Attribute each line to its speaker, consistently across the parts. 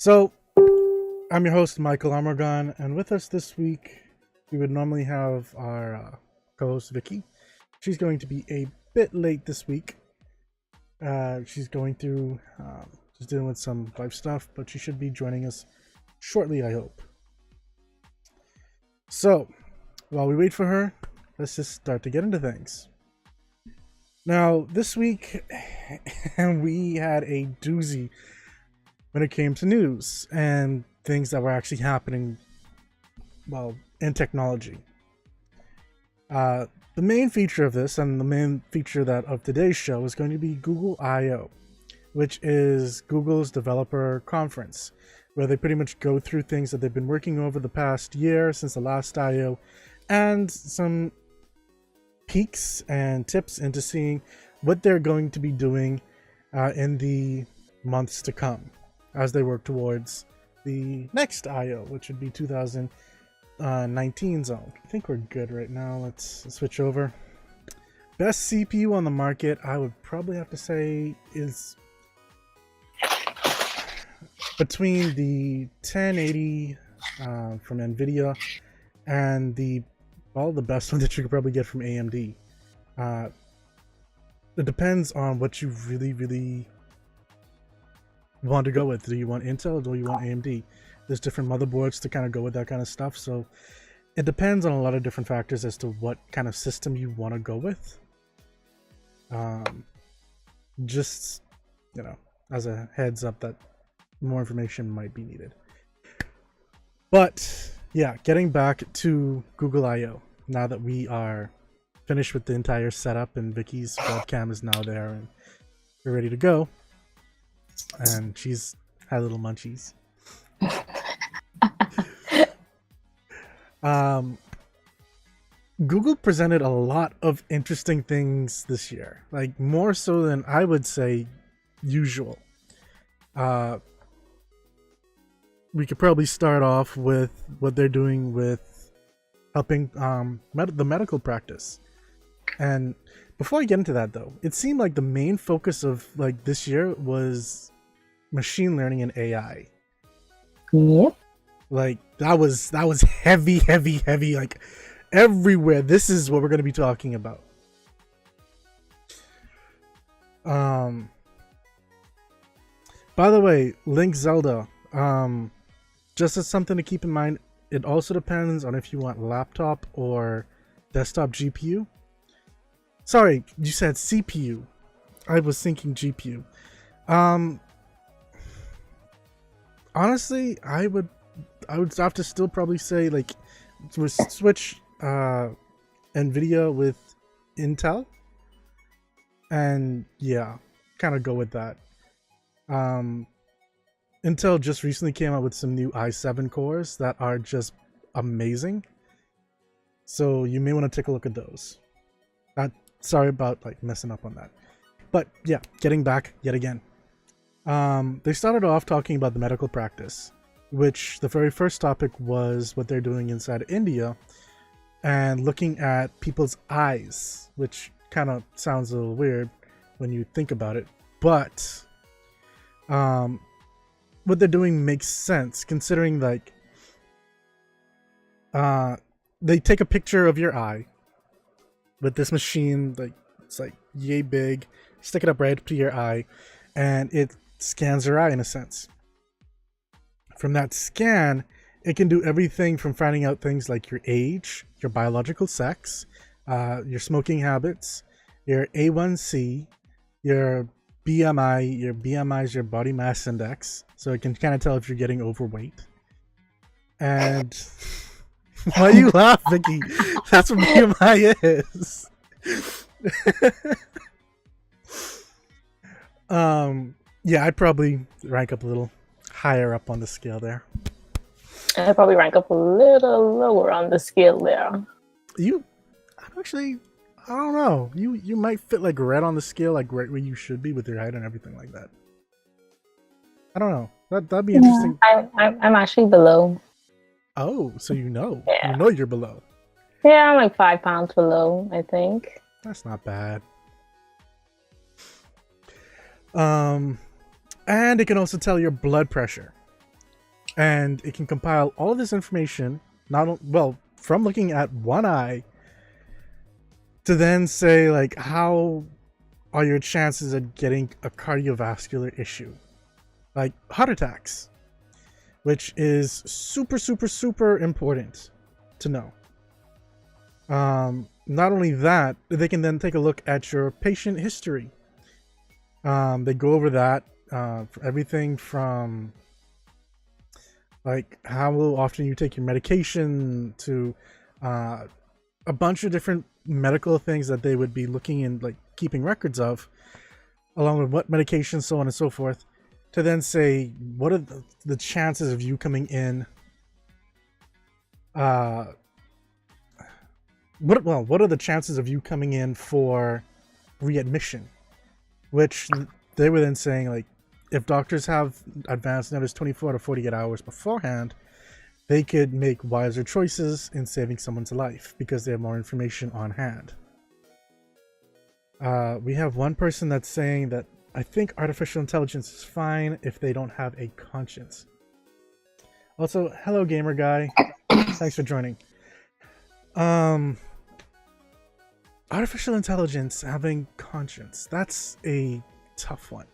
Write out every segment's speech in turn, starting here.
Speaker 1: So, I'm your host, Michael Amargon, and with us this week, we would normally have our co-host, Vicky. She's going to be a bit late this week. She's going through, just dealing with some life stuff, but she should be joining us shortly, I hope. So, while we wait for her, let's just start to get into things. Now, this week, we had a doozy when it came to news and things that were actually happening, well, in technology. The main feature of this, and the main feature of today's show, is going to be Google I/O, which is Google's developer conference, where they pretty much go through things that they've been working over the past year since the last I/O, and some peeks and tips into seeing what they're going to be doing in the months to come as they work towards the next I/O, which would be 2019 zone. I think we're good right now. Let's switch over. Best CPU on the market, I would probably have to say, is between the 1080 from NVIDIA and the best one that you could probably get from AMD. It depends on what you really want to go with. Do you want Intel or do you want AMD? There's different motherboards to kind of go with that kind of stuff, so it depends on a lot of different factors as to what kind of system you want to go with. Just, as a heads up that more information might be needed. But yeah, getting back to Google I/O, now that we are finished with the entire setup and Vicky's webcam is now there and we're ready to go, and she's had little munchies. Google presented a lot of interesting things this year, like more so than I would say usual. We could probably start off with what they're doing with helping the medical practice. And before I get into that, though, it seemed like the main focus of this year was machine learning and AI.
Speaker 2: Yep.
Speaker 1: That was heavy, like everywhere. This is what we're going to be talking about. By the way, Link Zelda, just as something to keep in mind, it also depends on if you want laptop or desktop GPU. Sorry, you said CPU. I was thinking GPU. Honestly, I would have to still probably say switch NVIDIA with Intel, and yeah, kind of go with that. Intel just recently came out with some new i7 cores that are just amazing, so you may want to take a look at those. Sorry about messing up on that, but yeah, getting back yet again. They started off talking about the medical practice, which the very first topic was what they're doing inside India and looking at people's eyes, which kind of sounds a little weird when you think about it, but what they're doing makes sense considering they take a picture of your eye with this machine, it's yay big, stick it up right to your eye, and it scans your eye in a sense. From that scan, it can do everything from finding out things like your age, your biological sex, your smoking habits, your A1C, your BMI. Your BMI is your body mass index, so it can kind of tell if you're getting overweight. And why you laugh, Vicky? That's what BMI is. Yeah, I'd probably rank up a little higher up on the scale there.
Speaker 2: I'd probably rank up a little lower on the scale there.
Speaker 1: I'm actually, I don't know. You might fit right on the scale, right where you should be with your height and everything like that. I don't know. That'd be interesting.
Speaker 2: I'm actually below.
Speaker 1: Oh, so
Speaker 2: Yeah.
Speaker 1: You know you're below.
Speaker 2: Yeah, I'm 5 pounds below, I think.
Speaker 1: That's not bad. And it can also tell your blood pressure. and it can compile all of this information, from looking at one eye, to then say like, how are your chances of getting a cardiovascular issue, like heart attacks, which is super, super, super important to know. Not only that, they can then take a look at your patient history. They go over that, for everything from like how often you take your medication to a bunch of different medical things that they would be looking in, like keeping records of, along with what medications, so on and so forth, to then say what are the chances of you coming in. What are the chances of you coming in for readmission? Which they were then saying, like, if doctors have advanced notice 24 to 48 hours beforehand, they could make wiser choices in saving someone's life because they have more information on hand. We have one person that's saying that I think artificial intelligence is fine if they don't have a conscience. Also, hello gamer guy. Thanks for joining. Artificial intelligence having conscience, that's a tough one.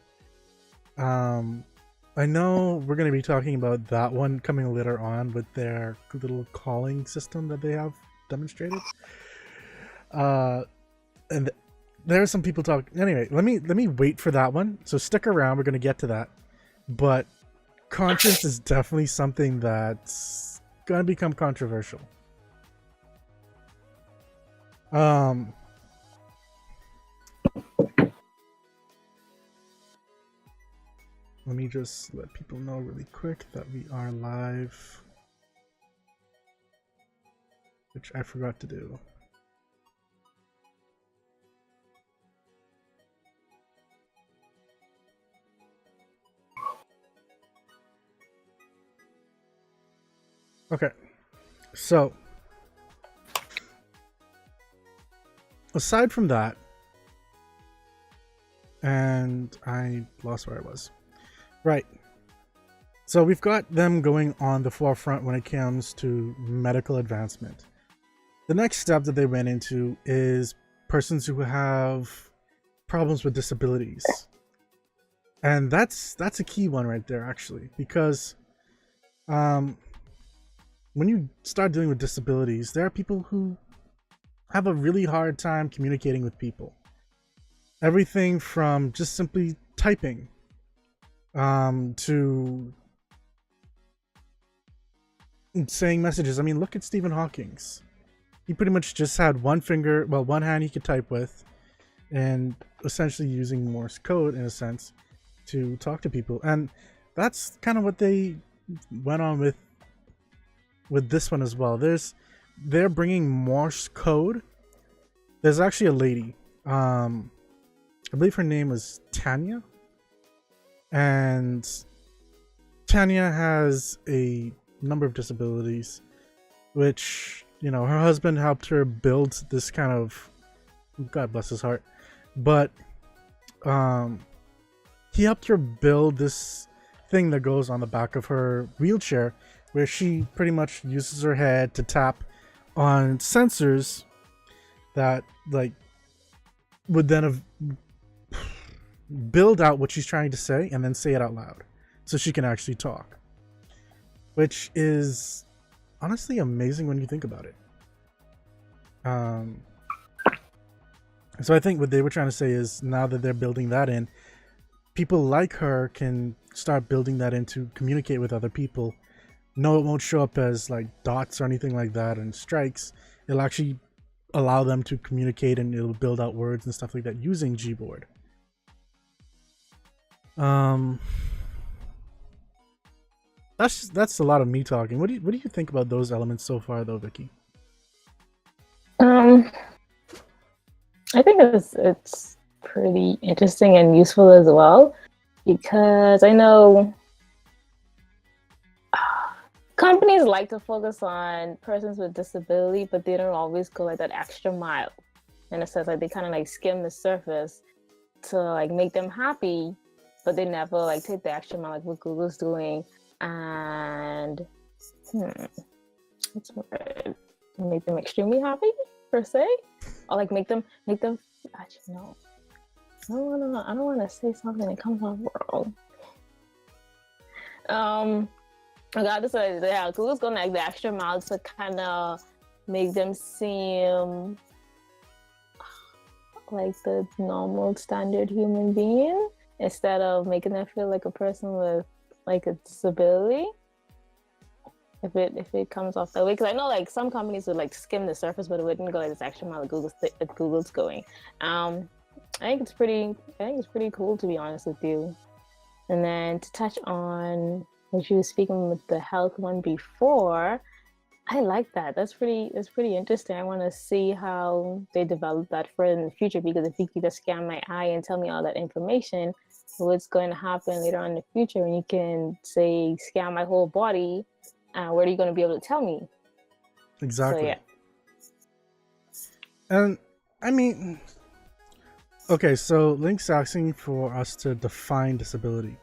Speaker 1: I know we're going to be talking about that one coming later on with their little calling system that they have demonstrated. And there are some people talking. Anyway, let me wait for that one. So stick around. We're going to get to that. But conscience is definitely something that's going to become controversial. Let me just let people know really quick that we are live, which I forgot to do. Okay, so aside from that, and I lost where I was. Right. So we've got them going on the forefront when it comes to medical advancement. The next step that they went into is persons who have problems with disabilities. And that's a key one right there, actually, because when you start dealing with disabilities, there are people who have a really hard time communicating with people. Everything from just simply typing to saying messages. I mean, look at Stephen Hawking's. He pretty much just had one hand he could type with, and essentially using Morse code in a sense to talk to people. And that's kind of what they went on with this one as well. They're bringing Morse code. There's actually a lady, I believe her name was Tanya. And Tanya has a number of disabilities, which, you know, her husband helped her build this kind of, God bless his heart, but he helped her build this thing that goes on the back of her wheelchair, where she pretty much uses her head to tap on sensors that, like, would then have build out what she's trying to say and then say it out loud so she can actually talk, which is honestly amazing when you think about it. So I think what they were trying to say is, now that they're building that in, people like her can start building that in to communicate with other people. No, it won't show up as like dots or anything like that and strikes. It'll actually allow them to communicate, and it'll build out words and stuff like that using Gboard. That's a lot of me talking. What do you think about those elements so far, though, Vicky?
Speaker 2: I think it's pretty interesting and useful as well, because I know companies like to focus on persons with disability, but they don't always go like that extra mile. In a sense, like they kind of like skim the surface to like make them happy, but they never like take the extra mile, like what Google's doing. and what's the word? Make them extremely happy per se, or like make them actually no. I don't wanna say something that comes off wrong. I got this idea. Yeah, Google's going like the extra mile to kind of make them seem like the normal standard human being instead of making them feel like a person with like a disability. If it comes off that way, because I know like some companies would like skim the surface, but it wouldn't go like this extra mile that Google's going. I think it's pretty cool, to be honest with you. And then to touch on what you were speaking with the health one before, I like that. That's pretty interesting. I want to see how they develop that further in the future, because if Vicky just scan my eye and tell me all that information, what's going to happen later on in the future when you can say scan my whole body, what are you going to be able to tell me?
Speaker 1: Exactly.
Speaker 2: So, yeah.
Speaker 1: And I mean, okay, so Link's asking for us to define disability.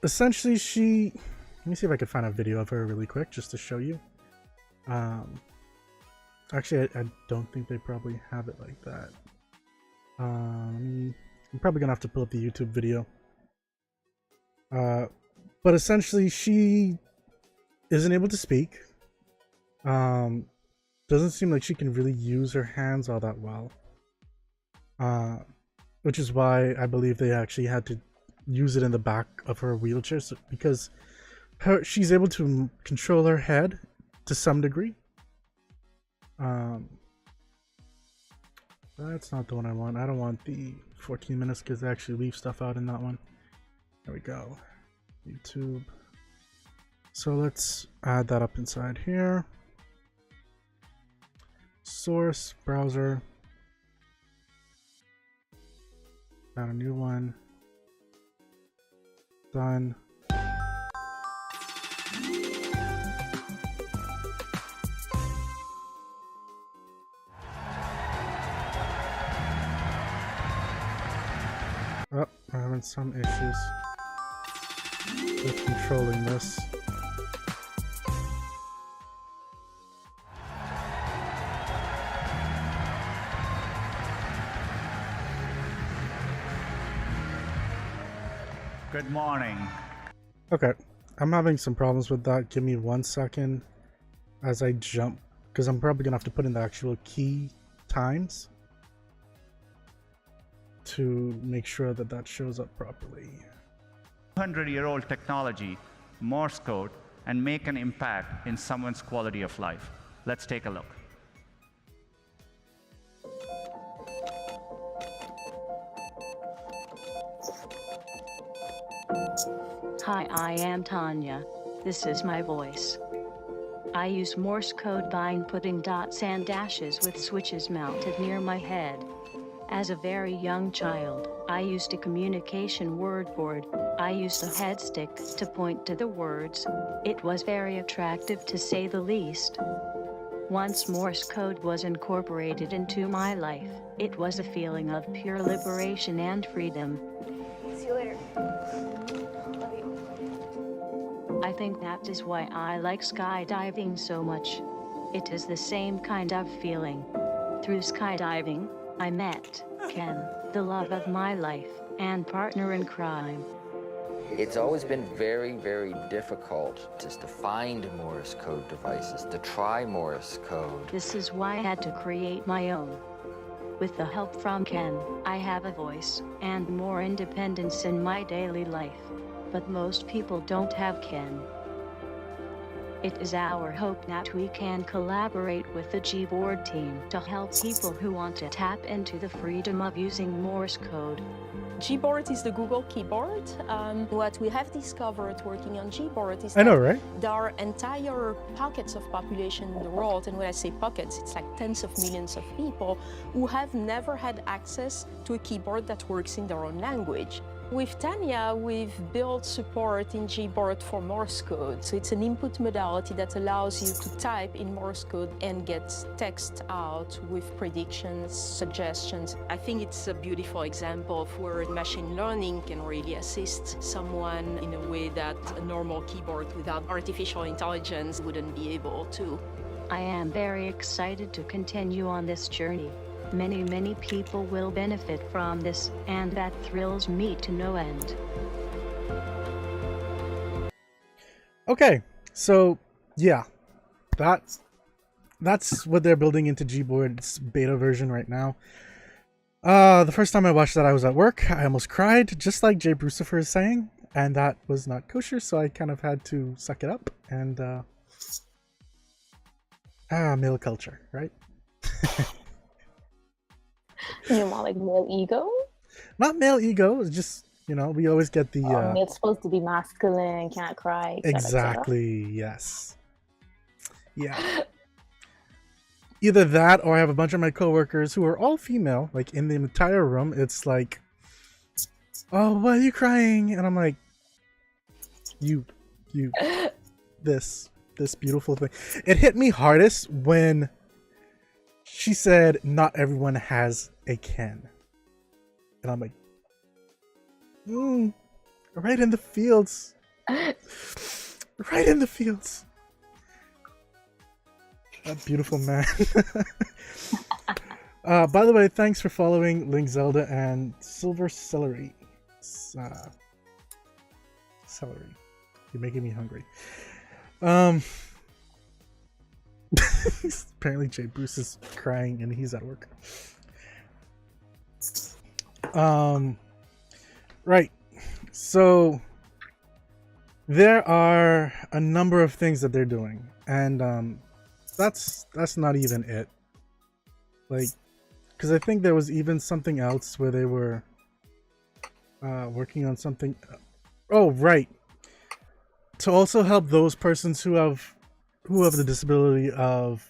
Speaker 1: Essentially, let me see if I can find a video of her really quick just to show you. Actually, I don't think they probably have it like that. I'm probably gonna have to pull up the YouTube video. But essentially, she isn't able to speak. Doesn't seem like she can really use her hands all that well. Which is why I believe they actually had to use it in the back of her wheelchair, because she's able to control her head to some degree. That's not the one I want. I don't want the 14 minutes because they actually leave stuff out in that one. There we go. YouTube. So let's add that up inside here. Source, browser. Add a new one. Done. Oh, I'm having some issues with controlling this.
Speaker 3: Good morning.
Speaker 1: Okay, I'm having some problems with that. Give me 1 second as I jump, because I'm probably gonna have to put in the actual key times to make sure that that shows up properly.
Speaker 3: 100-year-old technology, Morse code, and make an impact in someone's quality of life. Let's take a look.
Speaker 4: Hi, I am Tanya. This is my voice. I use Morse code by inputting dots and dashes with switches mounted near my head. As a very young child, I used a communication word board. I used a head stick to point to the words. It was very attractive, to say the least. Once Morse code was incorporated into my life, it was a feeling of pure liberation and freedom.
Speaker 5: See you later.
Speaker 4: I think that is why I like skydiving so much. It is the same kind of feeling. Through skydiving, I met Ken, the love of my life, and partner in crime.
Speaker 6: It's always been very, very difficult just to find Morse code devices, to try Morse code.
Speaker 4: This is why I had to create my own. With the help from Ken, I have a voice and more independence in my daily life. But most people don't have Ken. It is our hope that we can collaborate with the Gboard team to help people who want to tap into the freedom of using Morse code.
Speaker 5: Gboard is the Google keyboard. What we have discovered working on Gboard is
Speaker 1: I know, right?
Speaker 5: there are entire pockets of population in the world, and when I say pockets, it's like tens of millions of people who have never had access to a keyboard that works in their own language. With Tanya, we've built support in Gboard for Morse code. So it's an input modality that allows you to type in Morse code and get text out with predictions, suggestions. I think it's a beautiful example of where machine learning can really assist someone in a way that a normal keyboard without artificial intelligence wouldn't be able to.
Speaker 4: I am very excited to continue on this journey. Many people will benefit from this, and that thrills me to no end.
Speaker 1: Okay, so yeah, that's what they're building into Gboard's beta version right now. The first time I watched that, I was at work. I almost cried, just like Jay Brucifer is saying, and that was not kosher, so I kind of had to suck it up and male culture, right?
Speaker 2: You're more like male ego?
Speaker 1: Not male ego, it's just, you know, we always get the
Speaker 2: It's supposed to be masculine, can't cry, et cetera, et cetera.
Speaker 1: exactly, yes. Yeah. Either that, or I have a bunch of my coworkers who are all female, like in the entire room. It's like, oh, why are you crying? And I'm like, you, this beautiful thing. It hit me hardest when she said, not everyone has a Ken. And I'm like, right in the fields. Right in the fields. That beautiful man. By the way, thanks for following Link Zelda and Silver Celery. Celery. You're making me hungry. Apparently Jay Bruce is crying and he's at work. Right. So there are a number of things that they're doing, and that's not even it. Like, because I think there was even something else where they were working on something. Oh, right. To also help those persons who have the disability of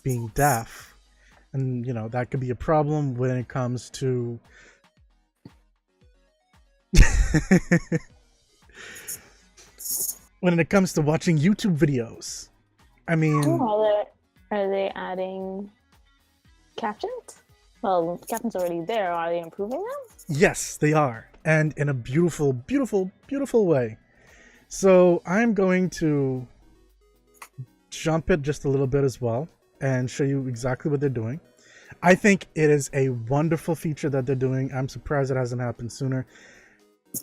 Speaker 1: being deaf, and you know that could be a problem when it comes to when it comes to watching YouTube videos. I mean,
Speaker 2: are they adding captions? Well, captions already there. Are they improving them?
Speaker 1: yes, they are, and in a beautiful, beautiful, beautiful way. So I'm going to jump it just a little bit as well and show you exactly what they're doing. I think it is a wonderful feature that they're doing. I'm surprised it hasn't happened sooner.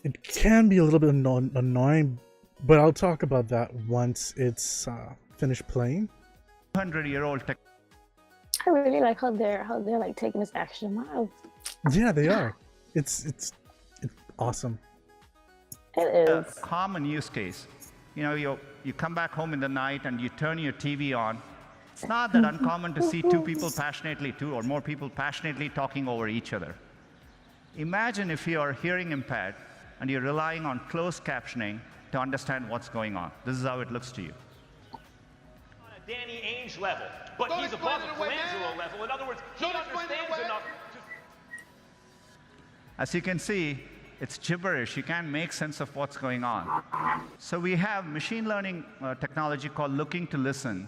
Speaker 1: It can be a little bit annoying, but I'll talk about that once it's finished playing.
Speaker 3: 100-year-old tech.
Speaker 2: I really like how they're like taking this extra mile.
Speaker 1: Yeah, they are. It's awesome.
Speaker 2: It
Speaker 3: A
Speaker 2: is.
Speaker 3: common use case. You know, you come back home in the night and you turn your TV on. It's not that uncommon to see two or more people passionately talking over each other. Imagine if you are hearing impaired and you're relying on closed captioning to understand what's going on. This is how it looks to you.
Speaker 7: On a Danny Ainge level, but he's above a Colangelo level. In other words, he understands enough to...
Speaker 3: As you can see, it's gibberish. You can't make sense of what's going on. So we have machine learning technology called Looking to Listen.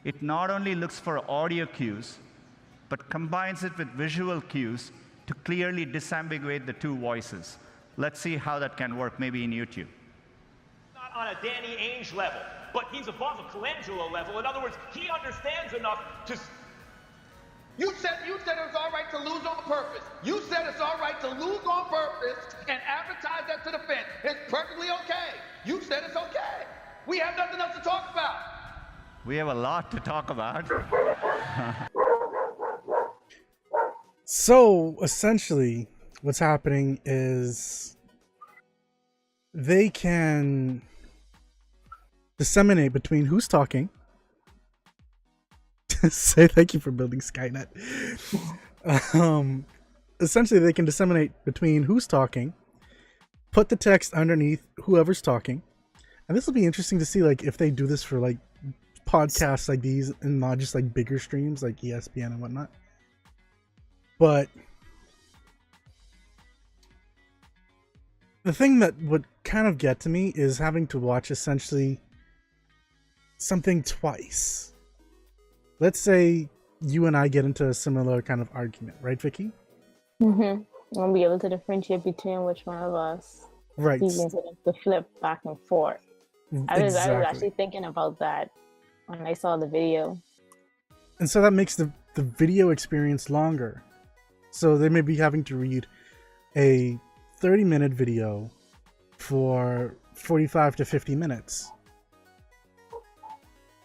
Speaker 3: It not only looks for audio cues, but combines it with visual cues to clearly disambiguate the two voices. Let's see how that can work, maybe in YouTube.
Speaker 7: Not on a Danny Ainge level, but he's above a Colangelo level. In other words, he understands enough to...
Speaker 8: You said it was all right to lose on purpose. You said it's all right to lose on purpose and advertise that to the fans. It's perfectly okay. You said it's okay. We have nothing else to talk about.
Speaker 3: We have a lot to talk about.
Speaker 1: So essentially, what's happening is they can disseminate between who's talking. Say thank you for building Skynet. Essentially, they can disseminate between who's talking, put the text underneath whoever's talking, and this will be interesting to see, like, if they do this for like podcasts like these and not just like bigger streams like ESPN and whatnot. But The thing that would kind of get to me is having to watch essentially something twice. Let's say you and I get into a similar kind of argument, right, Vicky?
Speaker 2: I'll be able to differentiate between which one of us
Speaker 1: Right.
Speaker 2: speaking to the flip back and forth. I was
Speaker 1: Exactly.
Speaker 2: actually thinking about that when I saw the video.
Speaker 1: And so that makes the video experience longer. So they may be having to read a 30-minute video for 45 to 50 minutes.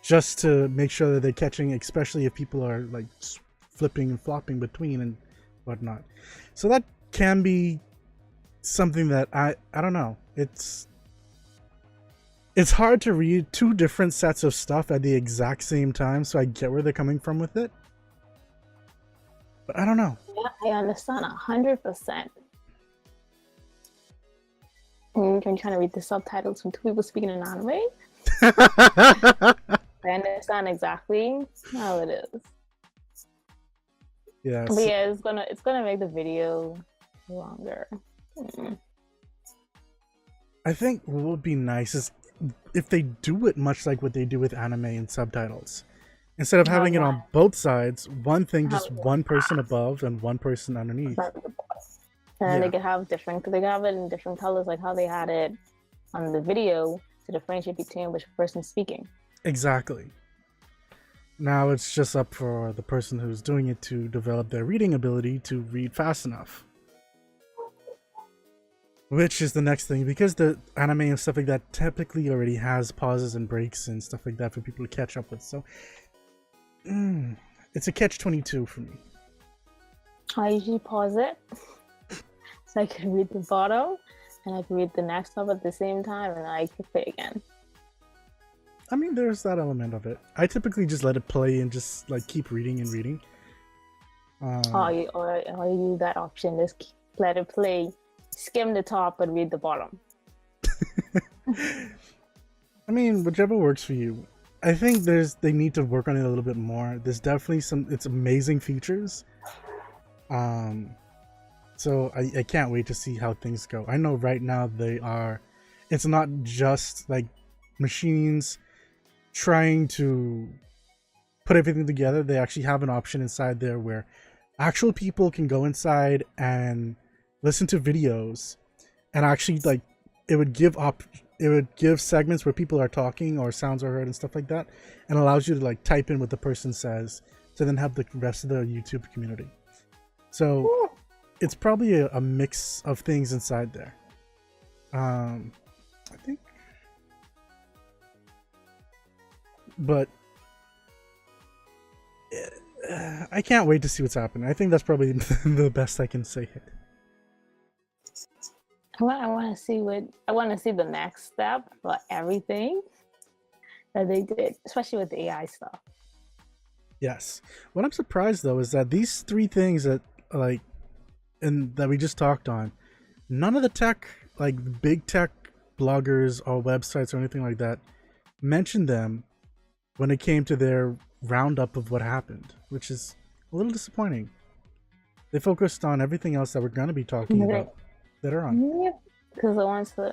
Speaker 1: Just to make sure that they're catching, especially if people are like flipping and flopping between and whatnot. So that can be something that I don't know. It's hard to read two different sets of stuff at the exact same time, so I get where they're coming from with it. But I don't know.
Speaker 2: Yeah, I understand 100%. When you're trying to read the subtitles from two people speaking in anime, I understand exactly how it is.
Speaker 1: Yeah.
Speaker 2: But yeah, it's gonna make the video longer.
Speaker 1: I think what would be nice is if they do it much like what they do with anime and subtitles. Instead of having it on both sides, one thing, just one person above and one person underneath.
Speaker 2: And they could have they could have it in different colors, like how they had it on the video to differentiate between which person's speaking.
Speaker 1: Exactly. Now it's just up for the person who's doing it to develop their reading ability to read fast enough. Which is the next thing, because the anime and stuff like that typically already has pauses and breaks and stuff like that for people to catch up with. So it's a catch-22 for me.
Speaker 2: I usually pause it so I can read the bottom and I can read the next up at the same time, and I can play again.
Speaker 1: I mean, there's that element of it. I typically just let it play and just like keep reading and reading.
Speaker 2: Or you use that option, just let it play, skim the top and read the bottom.
Speaker 1: I mean, whichever works for you. I think they need to work on it a little bit more. There's definitely it's amazing features. So I can't wait to see how things go. I know right now it's not just like machines trying to put everything together. They actually have an option inside there where actual people can go inside and listen to videos, and actually like it would give segments where people are talking or sounds are heard and stuff like that, and allows you to like type in what the person says to then have the rest of the YouTube community. So it's probably a mix of things inside there. I think, but I can't wait to see what's happening. I think that's probably the best I can say it.
Speaker 2: I want to see the next step for everything that they did, especially with the AI stuff.
Speaker 1: Yes. What I'm surprised though is that these three things that that we just talked on, none of the tech, like big tech bloggers or websites or anything like that, mentioned them when it came to their roundup of what happened, which is a little disappointing. They focused on everything else that we're going to be talking about that are on.
Speaker 2: Yep. Because the ones that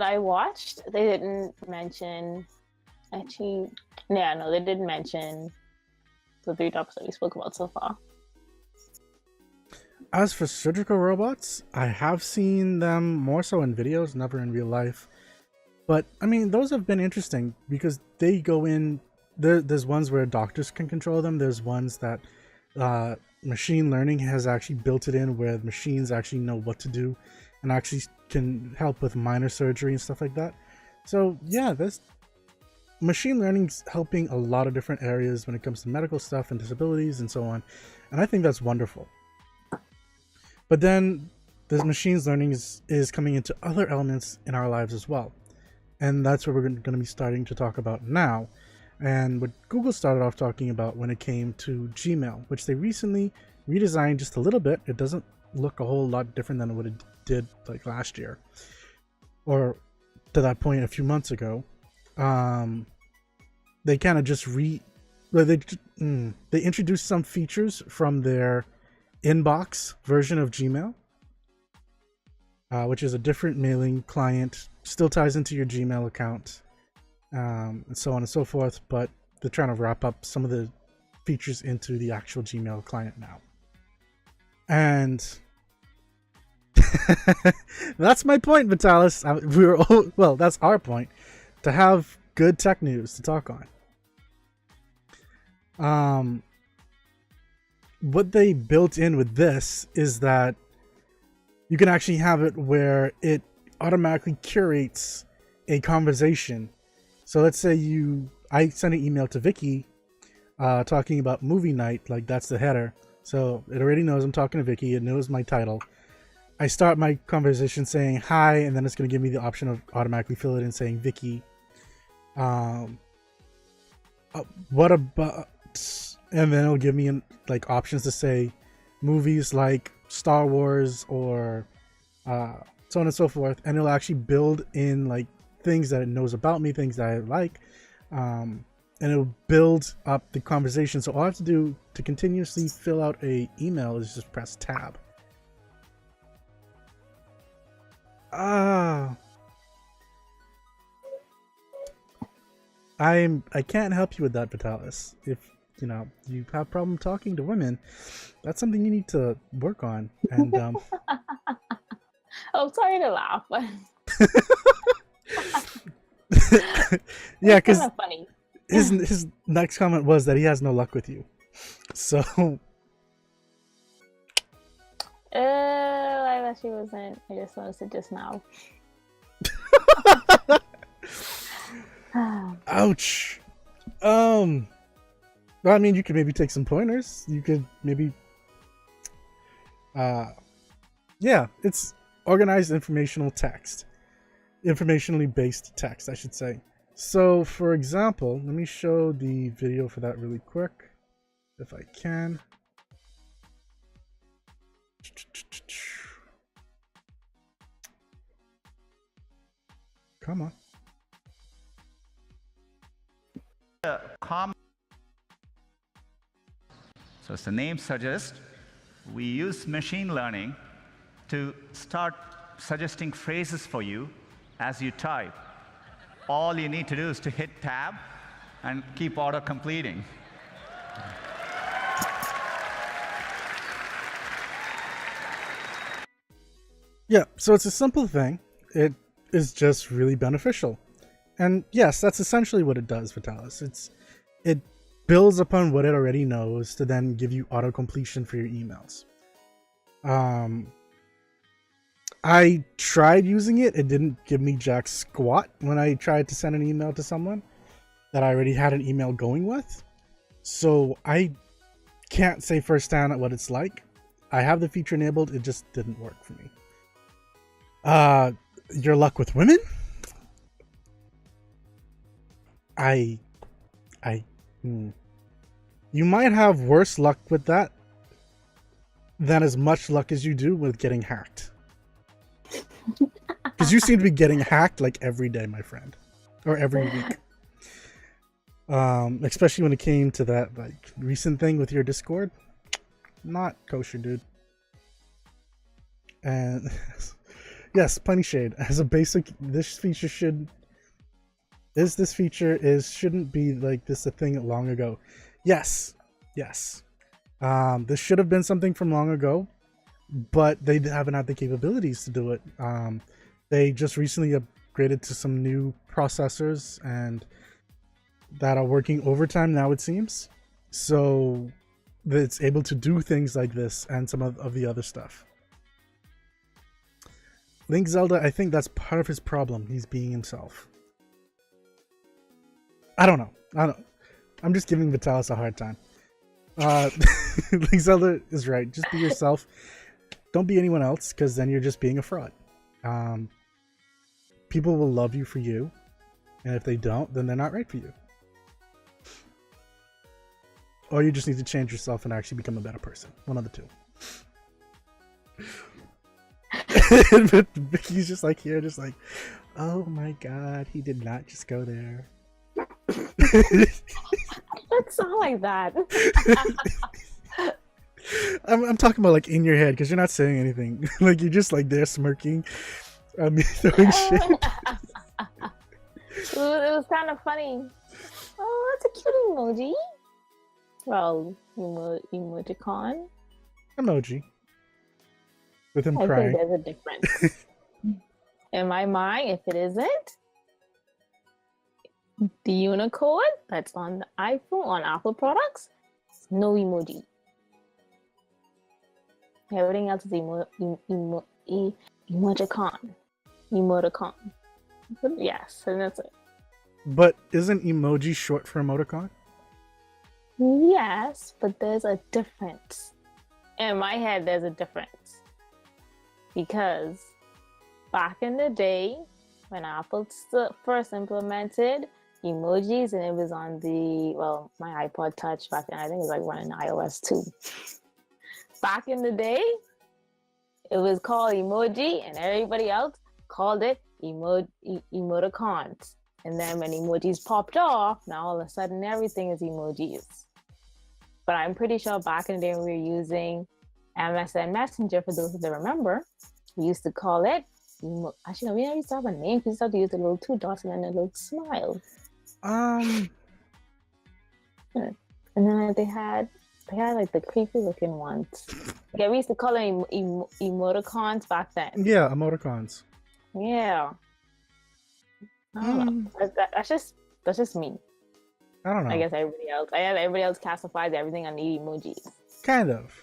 Speaker 2: I watched, they didn't mention. Actually, yeah, no, they didn't mention the 3 topics that we spoke about so far.
Speaker 1: As for surgical robots, I have seen them more so in videos, never in real life. But I mean, those have been interesting because they go in. There's ones where doctors can control them. There's ones that machine learning has actually built it in, where the machines actually know what to do and actually can help with minor surgery and stuff like that. So yeah, this machine learning's helping a lot of different areas when it comes to medical stuff and disabilities and so on. And I think that's wonderful. But then this machine learning is coming into other elements in our lives as well. And that's what we're going to be starting to talk about now. And what Google started off talking about when it came to Gmail, which they recently redesigned just a little bit. It doesn't look a whole lot different than what it did like last year, or to that point a few months ago. They kind of just they introduced some features from their inbox version of Gmail, which is a different mailing client, still ties into your Gmail account, and so on and so forth, but they're trying to wrap up some of the features into the actual Gmail client now. And that's my point, Vitalis. That's our point, to have good tech news to talk on. What they built in with this is that you can actually have it where it automatically curates a conversation. So let's say I send an email to Vicky talking about movie night, like that's the header. So it already knows I'm talking to Vicky. It knows my title. I start my conversation saying hi, and then it's going to give me the option of automatically fill it in saying Vicky. What about... And then it'll give me like options to say movies like Star Wars or so on and so forth. And it'll actually build in like things that it knows about me, things that I like. And it'll build up the conversation. So all I have to do to continuously fill out a email is just press tab. I can't help you with that, Vitalis. If you have a problem talking to women, that's something you need to work on. And
Speaker 2: I'm sorry to laugh, but
Speaker 1: yeah, because
Speaker 2: funny.
Speaker 1: his next comment was that he has no luck with you. So
Speaker 2: I thought she wasn't. I just noticed it just now.
Speaker 1: Ouch. Well, I mean, you could maybe take some pointers. You could maybe, yeah, it's organized informationally based text, I should say. So, for example, let me show the video for that really quick, if I can. Come on.
Speaker 3: So as the name suggests, we use machine learning to start suggesting phrases for you as you type. All you need to do is to hit tab and keep auto completing.
Speaker 1: Yeah, so it's a simple thing. It is just really beneficial. And yes, that's essentially what it does, Vitalis. It builds upon what it already knows to then give you auto-completion for your emails. I tried using it. It didn't give me jack squat when I tried to send an email to someone that I already had an email going with. So I can't say firsthand what it's like. I have the feature enabled. It just didn't work for me. Your luck with women? You might have worse luck with that than as much luck as you do with getting hacked. Because you seem to be getting hacked like every day, my friend. Or every week. Especially when it came to that like recent thing with your Discord. Not kosher, dude. And yes, plenty shade. As a basic, this feature shouldn't be like this a thing long ago. Yes. This should have been something from long ago, but they haven't had the capabilities to do it. They just recently upgraded to some new processors and that are working overtime now, it seems. So that it's able to do things like this and some of the other stuff. Link Zelda, I think that's part of his problem. He's being himself. I don't know. I'm just giving Vitalis a hard time. Link Zelda is right. Just be yourself. Don't be anyone else, because then you're just being a fraud. People will love you for you, and if they don't, then they're not right for you. Or you just need to change yourself and actually become a better person. One of the two. Vicky's just like here, just like, oh my god, he did not just go there.
Speaker 2: It sound like that.
Speaker 1: I'm talking about like in your head because you're not saying anything. Like you're just like there smirking. Throwing shit.
Speaker 2: It was kind of funny. Oh, that's a cute emoji. Well, emoticon.
Speaker 1: Emoji. With him
Speaker 2: I
Speaker 1: crying.
Speaker 2: think there's a difference. In my mind, if it isn't, the Unicode that's on the iPhone, on Apple products, no emoji. Everything else is emoticon. Emoticon. Yes, and that's it.
Speaker 1: But isn't emoji short for emoticon?
Speaker 2: Yes, but there's a difference. In my head, there's a difference. Because back in the day, when Apple first implemented emojis, and it was on my iPod Touch back then, I think it was like running iOS 2. Back in the day, it was called emoji, and everybody else called it emoticons. And then when emojis popped off, now all of a sudden everything is emojis. But I'm pretty sure back in the day when we were using MSN Messenger, for those that remember, we used to call it actually, no, we never used to have a name. We used to have to use the little 2 dots and then a little smile. And then they had like the creepy looking ones. Yeah, we used to call them emoticons back then.
Speaker 1: Yeah, emoticons.
Speaker 2: Yeah. I don't know. That's just me.
Speaker 1: I don't know.
Speaker 2: I guess everybody else classifies everything on the emojis.
Speaker 1: Kind of.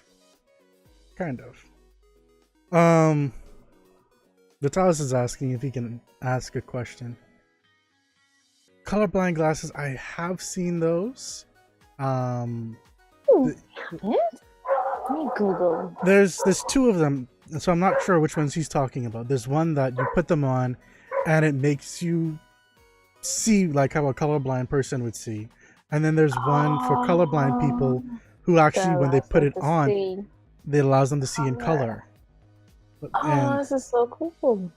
Speaker 1: Vitalis is asking if he can ask a question. Colorblind glasses, I have seen those.
Speaker 2: Let me Google.
Speaker 1: There's 2 of them, so I'm not sure which ones he's talking about. There's one that you put them on and it makes you see like how a colorblind person would see. And then there's one for colorblind people who actually, when they put it on, it allows them to see in color.
Speaker 2: This is so cool.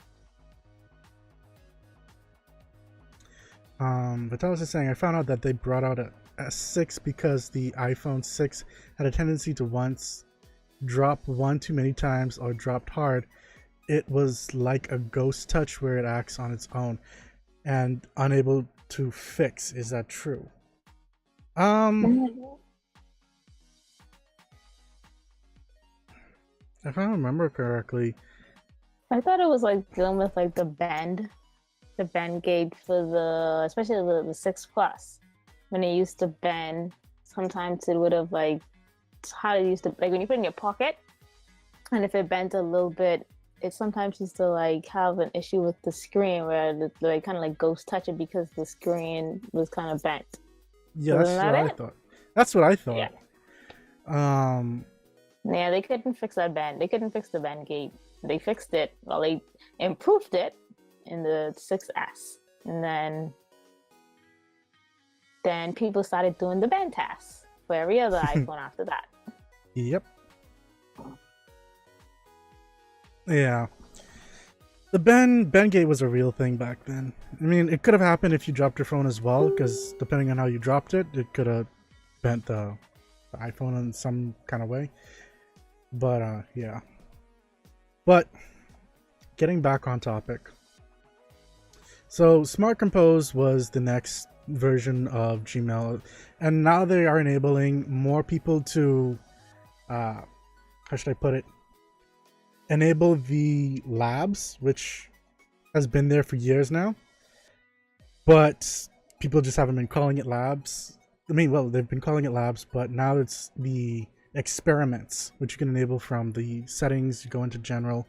Speaker 1: Vitalis is saying, I found out that they brought out a S6 because the iPhone 6 had a tendency to once drop one too many times or dropped hard. It was like a ghost touch where it acts on its own and unable to fix. Is that true? If I remember correctly,
Speaker 2: I thought it was like dealing with like the bend gauge for especially the 6 Plus. When it used to bend, sometimes it would have like how it used to, like when you put it in your pocket, and if it bent a little bit, it sometimes used to like have an issue with the screen where they kind of like ghost touch it because the screen was kind of bent.
Speaker 1: Yeah, that's what I thought.
Speaker 2: Yeah. Yeah, they couldn't fix that bend. They couldn't fix the bend gate. They fixed it. Well, they improved it in the 6S, and then people started doing the bend test for every other iPhone after that.
Speaker 1: Yep. Yeah. The bend gate was a real thing back then. I mean, it could have happened if you dropped your phone as well, because depending on how you dropped it, it could have bent the iPhone in some kind of way. But yeah. But getting back on topic. So Smart Compose was the next version of Gmail, and now they are enabling more people to how should I put it, enable the labs, which has been there for years now, but people just haven't been calling it labs. I mean, well, they've been calling it labs, but now it's the experiments, which you can enable from the settings. You go into general,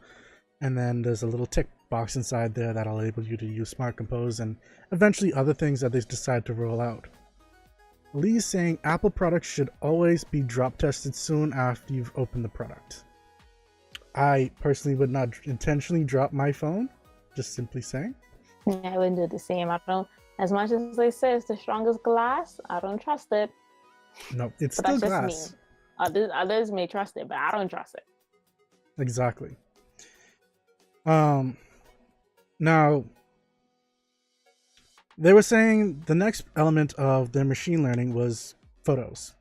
Speaker 1: and then there's a little tick box inside there that'll enable you to use Smart Compose and eventually other things that they decide to roll out. Lee is saying Apple products should always be drop tested soon after you've opened the product. I personally would not intentionally drop my phone, just simply saying.
Speaker 2: Yeah, I wouldn't do the same. I don't, as much as they say it's the strongest glass, I don't trust it.
Speaker 1: No, it's
Speaker 2: but
Speaker 1: still
Speaker 2: that's
Speaker 1: glass.
Speaker 2: Just me. Others may trust it, but I don't trust it.
Speaker 1: Exactly. Now, they were saying the next element of their machine learning was photos.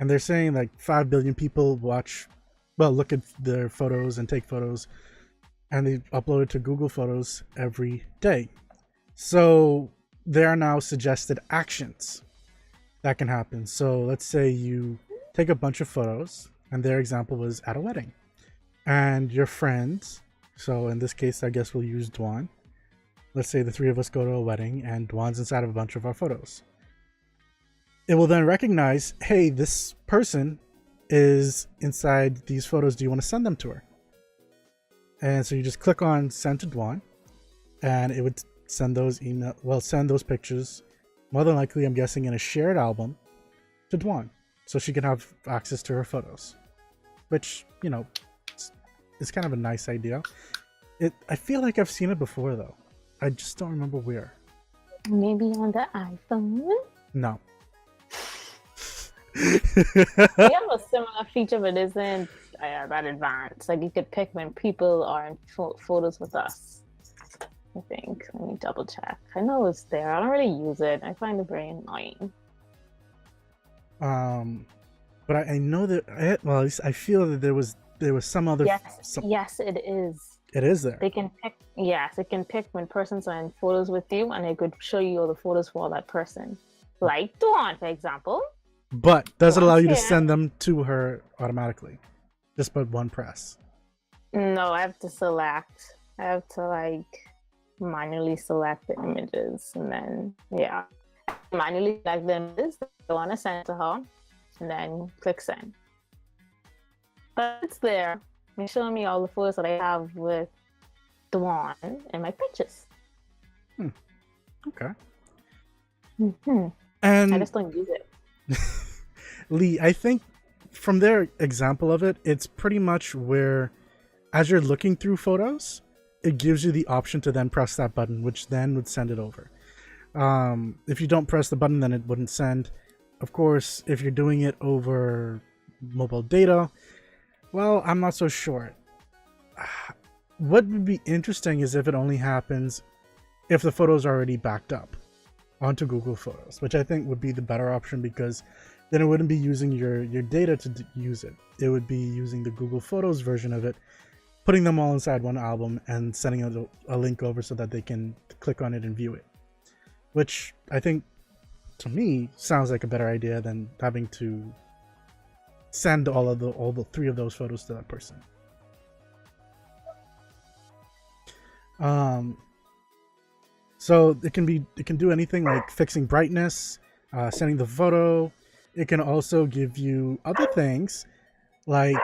Speaker 1: And they're saying like 5 billion people look at their photos and take photos, and they upload it to Google Photos every day. So there are now suggested actions that can happen. So let's say you take a bunch of photos, and their example was at a wedding, and your friends, so in this case I guess we'll use Dwan. Let's say the three of us go to a wedding and Dwan's inside of a bunch of our photos. It will then recognize, hey, this person is inside these photos, do you want to send them to her? And so you just click on send to Dwan, and it would send those pictures, more than likely I'm guessing in a shared album, to Dwan, so she can have access to her photos, which, you know, it's kind of a nice idea. I feel like I've seen it before though. I just don't remember where.
Speaker 2: Maybe on the iPhone?
Speaker 1: No.
Speaker 2: We have a similar feature, but it isn't that advanced. Like you could pick when people are in photos with us. I think. Let me double check. I know it's there. I don't really use it. I find it very annoying.
Speaker 1: But I know that. At least I feel that there was some other.
Speaker 2: Yes, it is.
Speaker 1: It is there.
Speaker 2: They can pick. Yes, it can pick when persons are in photos with you, and it could show you all the photos for that person. Like Dawn, for example.
Speaker 1: But does it allow you to send them to her automatically, just by one press?
Speaker 2: No, I have to select. I have to like manually select the images, and then manually select the images that I want to send to her, and then click send. But it's there. It's showing me all the photos that I have with Dawn and my pictures.
Speaker 1: Okay.
Speaker 2: Mm-hmm.
Speaker 1: And
Speaker 2: I just don't use it.
Speaker 1: Lee, I think from their example of it, it's pretty much where, as you're looking through photos, it gives you the option to then press that button, which then would send it over. If you don't press the button, then it wouldn't send. Of course, if you're doing it over mobile data, well, I'm not so sure. What would be interesting is if it only happens if the photo's already backed up onto Google Photos, which I think would be the better option, because then it wouldn't be using your data to use it. It would be using the Google Photos version of it, putting them all inside one album and sending a link over so that they can click on it and view it, which I think to me sounds like a better idea than having to send all the three of those photos to that person. So it can do anything like fixing brightness, sending the photo. It can also give you other things like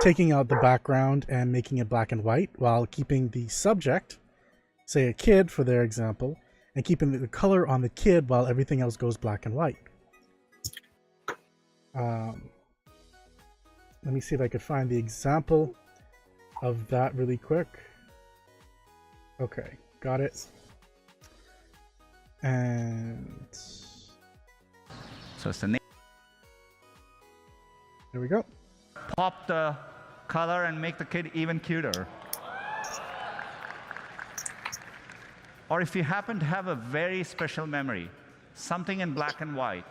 Speaker 1: taking out the background and making it black and white while keeping the subject, say a kid for their example, and keeping the color on the kid while everything else goes black and white. Let me see if I could find the example of that really quick. Okay, got it. And
Speaker 3: so it's the name.
Speaker 1: There we go.
Speaker 3: Pop the color and make the kid even cuter. Or if you happen to have a very special memory, something in black and white,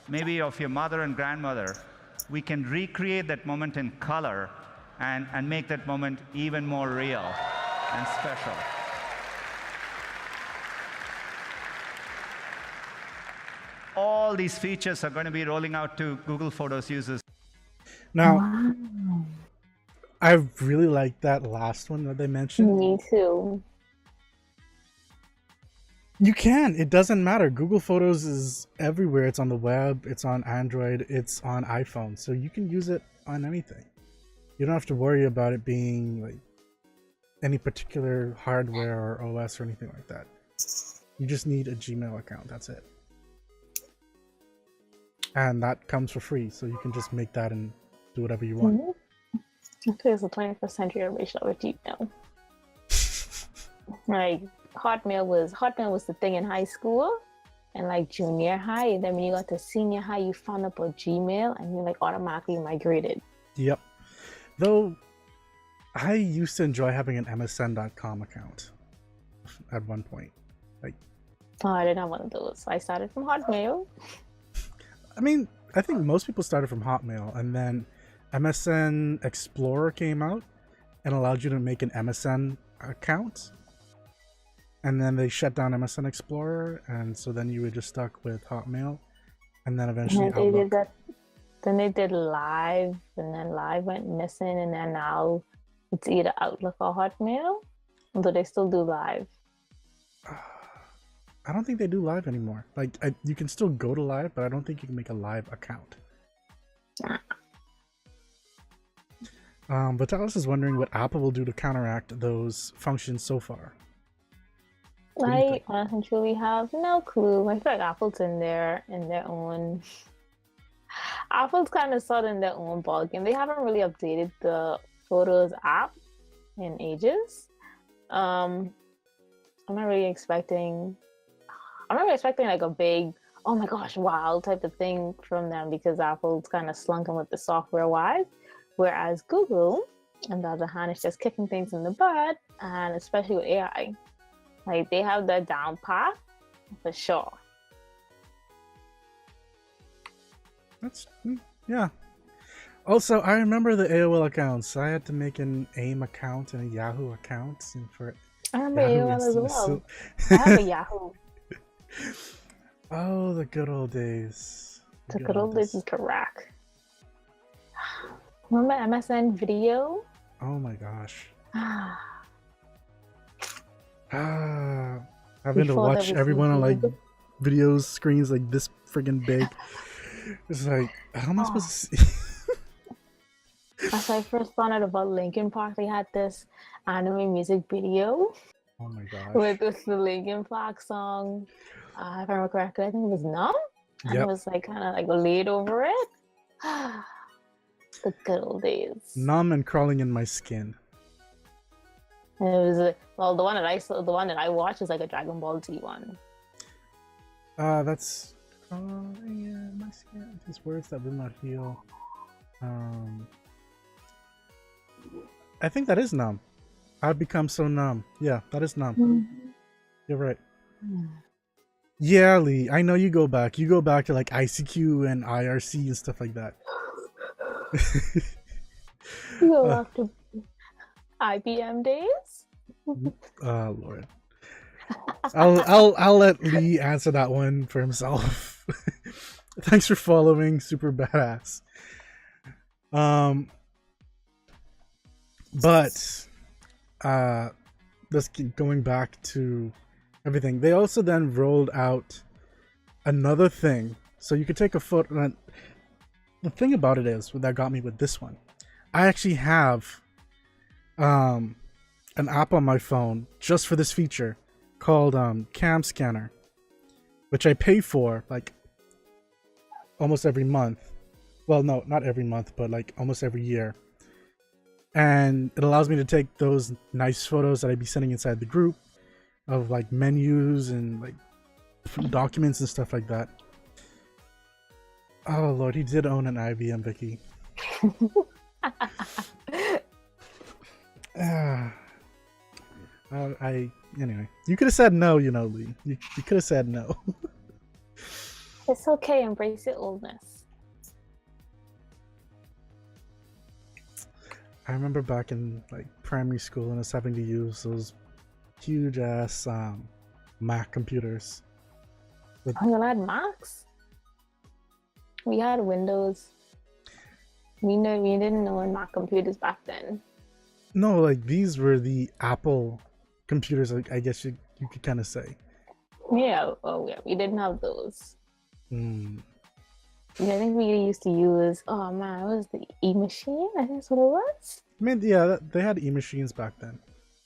Speaker 3: maybe of your mother and grandmother, we can recreate that moment in color and make that moment even more real and special. All these features are going to be rolling out to Google Photos users.
Speaker 1: Now,
Speaker 2: wow.
Speaker 1: I really like that last one that they mentioned.
Speaker 2: Me too.
Speaker 1: You can. It doesn't matter. Google Photos is everywhere. It's on the web. It's on Android. It's on iPhone. So you can use it on anything. You don't have to worry about it being like any particular hardware or OS or anything like that. You just need a Gmail account. That's it. And that comes for free. So you can just make that and do whatever you want.
Speaker 2: Okay, it's the 21st century ratio with Gmail. Like Hotmail was the thing in high school and like junior high, and then when you got to senior high, you found up a Gmail and you like automatically migrated.
Speaker 1: Yep. Though I used to enjoy having an MSN.com account at one point. Like,
Speaker 2: oh, I didn't have one of those. So I started from Hotmail.
Speaker 1: I mean, I think most people started from Hotmail, and then MSN Explorer came out and allowed you to make an MSN account. And then they shut down MSN Explorer, and so then you were just stuck with Hotmail, and then eventually
Speaker 2: And they
Speaker 1: Outlook.
Speaker 2: did that. Then they did Live, and then Live went missing, and then now it's either Outlook or Hotmail. Although they still do Live.
Speaker 1: I don't think they do Live anymore. Like, you can still go to Live, but I don't think you can make a Live account. But Dallas is wondering what Apple will do to counteract those functions so far.
Speaker 2: I honestly truly have no clue. I feel like Apple's in their own. Apple's kind of sort in their own ballgame. They haven't really updated the Photos app in ages. I'm not really expecting like a big, oh my gosh, wow type of thing from them, because Apple's kind of slunking with the software wise, whereas Google, on the other hand, is just kicking things in the butt, and especially with AI, like they have that down pat for sure.
Speaker 1: That's, yeah. Also, I remember the AOL accounts. I had to make an AIM account and a Yahoo account, and for
Speaker 2: I remember
Speaker 1: Yahoo
Speaker 2: AOL as well.
Speaker 1: so...
Speaker 2: I have a Yahoo.
Speaker 1: Oh, the good old days.
Speaker 2: The good old days is correct. Remember MSN Video?
Speaker 1: Oh my gosh. Having to watch everyone on like videos screens like this friggin' big. It's like, how am I supposed to see?
Speaker 2: As I first found out about Linkin Park, they had this anime music video.
Speaker 1: Oh my gosh.
Speaker 2: With the Linkin Park song. If I remember correctly, I think it was Numb. And it was like kind of like laid over it. The good old days.
Speaker 1: Numb and Crawling in My Skin.
Speaker 2: And it was well, the one that I watched is like a Dragon Ball Z one.
Speaker 1: That's Crawling in My Skin. These words that will not heal. I think that is Numb. I've become so numb. Yeah, that is Numb.
Speaker 2: Mm-hmm.
Speaker 1: You're right. Yeah, Lee. I know you go back. You go back to like ICQ and IRC and stuff like that.
Speaker 2: You go back to IBM days.
Speaker 1: Oh Lord. I'll let Lee answer that one for himself. Thanks for following, super badass. But let's keep going back to everything. They also then rolled out another thing, so you could take a photo. The thing about it is, that got me with this one, I actually have an app on my phone just for this feature called Cam Scanner, which I pay for like almost every month. Well, no, not every month, but like almost every year. And it allows me to take those nice photos that I'd be sending inside the group of like menus and like documents and stuff like that. Oh Lord, he did own an IBM, Vicky. Anyway, you could have said no, you know, Lee. You could have said no.
Speaker 2: It's okay, embrace your oldness.
Speaker 1: I remember back in like primary school and us having to use those huge ass Mac computers.
Speaker 2: Oh, you had Macs? We had Windows. We didn't know Mac computers back then.
Speaker 1: No, like these were the Apple computers, like I guess you could kind of say.
Speaker 2: Yeah, oh yeah, we didn't have those.
Speaker 1: Mm.
Speaker 2: Yeah, I think we used to use, oh man, what was the E-machine? I think that's what it was.
Speaker 1: I mean, yeah, they had e-machines back then.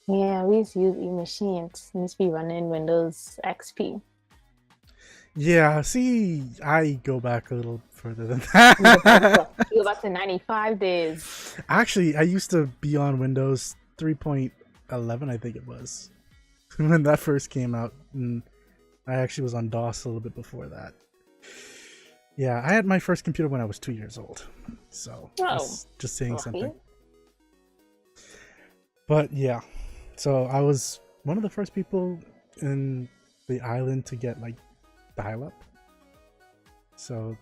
Speaker 2: Yeah, we used to use e-machines. It used to be running Windows XP.
Speaker 1: Yeah, see, I go back a little further than that.
Speaker 2: You go back to 95 days.
Speaker 1: Actually, I used to be on Windows 3.11, I think it was, when that first came out. And I actually was on DOS a little bit before that. Yeah, I had my first computer when I was 2 years old. So, that's just saying something. But yeah, so I was one of the first people in the island to get like dial-up. So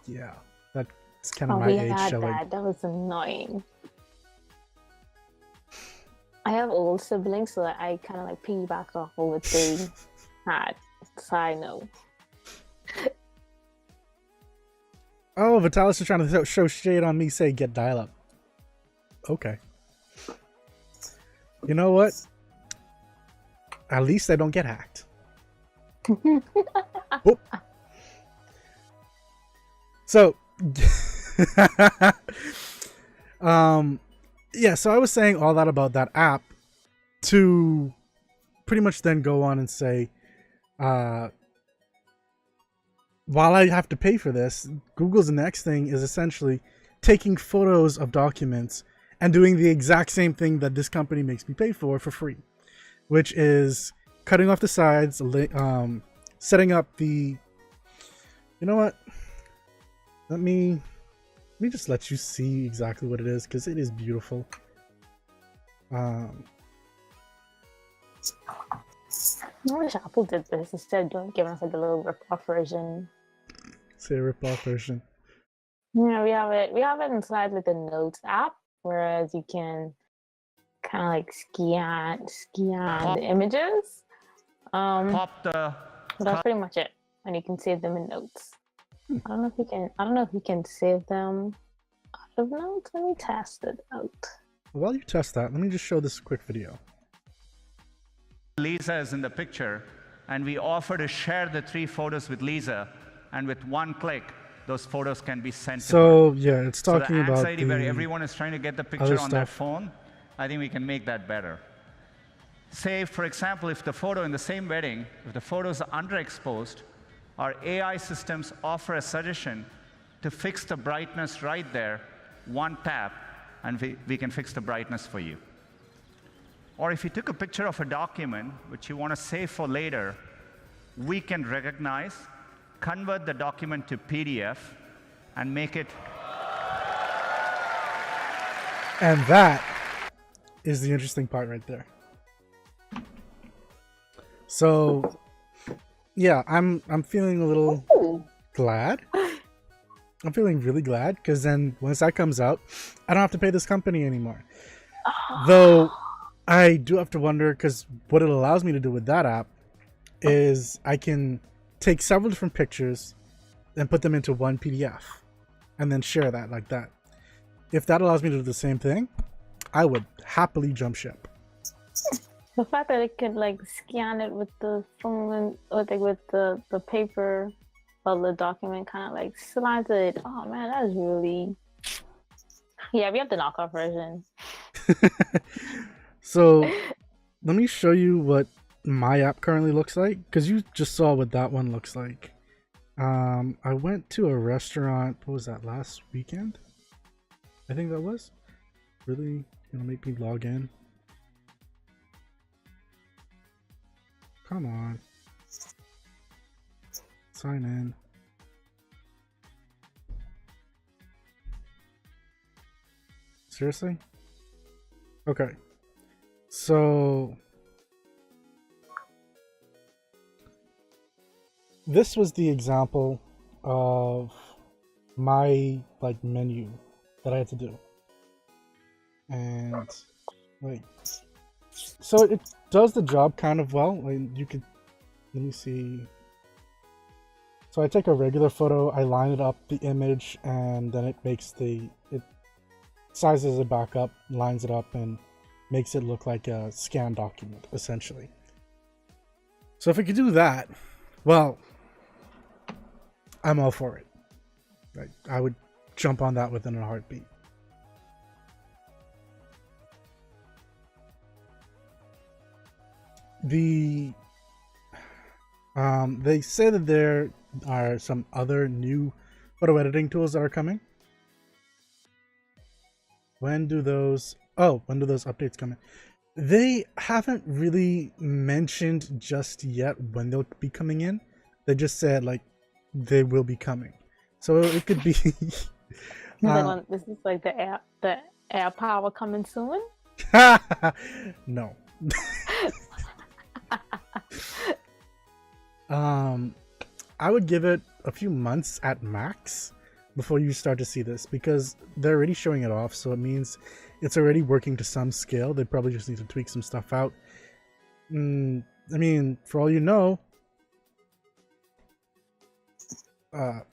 Speaker 1: Yeah, that's kind of
Speaker 2: Oh,
Speaker 1: my
Speaker 2: we
Speaker 1: age
Speaker 2: had
Speaker 1: showing.
Speaker 2: that. That was annoying. I have old siblings, so I kind of like piggyback off of what they had. So I know.
Speaker 1: Oh, Vitalis is trying to show shade on me, say get dial up. Okay. You know what? At least I don't get hacked. Whoop. So, yeah, so I was saying all that about that app to pretty much then go on and say, while I have to pay for this, Google's next thing is essentially taking photos of documents and doing the exact same thing that this company makes me pay for free, which is cutting off the sides, setting up the, you know what? Let me just let you see exactly what it is, because it is beautiful.
Speaker 2: I wish Apple did this instead of giving us like a little rip-off version.
Speaker 1: Say a rip-off version.
Speaker 2: Yeah, we have it inside like the Notes app, whereas you can kind of like scan the images.
Speaker 3: Pop the.
Speaker 2: But that's pretty much it, and you can save them in Notes. I don't know if you can save them out of Notes. Let me test it out.
Speaker 1: While you test that, let me just show this quick video.
Speaker 3: Lisa is in the picture, and we offer to share the 3 photos with Lisa, and with one click, those photos can be sent to her.
Speaker 1: So yeah, it's talking
Speaker 3: so the
Speaker 1: about
Speaker 3: anxiety
Speaker 1: the
Speaker 3: where everyone is trying to get the picture on their
Speaker 1: stuff.
Speaker 3: phone, I think we can make that better. Say, for example, if the photo in the same wedding, if the photos are underexposed, our AI systems offer a suggestion to fix the brightness right there, one tap, and we can fix the brightness for you. Or if you took a picture of a document which you want to save for later, we can recognize, convert the document to PDF, and make it.
Speaker 1: And that is the interesting part right there. So, yeah, I'm feeling a little glad. I'm feeling really glad, because then once that comes out, I don't have to pay this company anymore. Though I do have to wonder, because what it allows me to do with that app is I can take several different pictures and put them into one PDF and then share that like that. If that allows me to do the same thing, I would happily jump ship.
Speaker 2: The fact that it could like scan it with the phone, or like with the paper, while the document kind of like slides it. Oh man, that is really. Yeah, we have the knockoff version.
Speaker 1: So let me show you what my app currently looks like, because you just saw what that one looks like. I went to a restaurant, what was that, last weekend? I think that was. Really gonna make me log in? Come on. Sign in. Seriously? Okay. So this was the example of my like menu that I had to do. And like, so it does the job kind of well. Like, you could, let me see. So I take a regular photo, I line it up, the image, and then it makes it sizes it back up, lines it up, and makes it look like a scanned document, essentially. So if it could do that, well, I'm all for it. Like, I would jump on that within a heartbeat. They say that there are some other new photo editing tools that are coming. When do those updates come in? They haven't really mentioned just yet when they'll be coming in. They just said like they will be coming. So it could be
Speaker 2: This is like the air power coming soon.
Speaker 1: No. I would give it a few months at max before you start to see this, because they're already showing it off, so it means it's already working to some scale. They probably just need to tweak some stuff out. I mean, for all you know,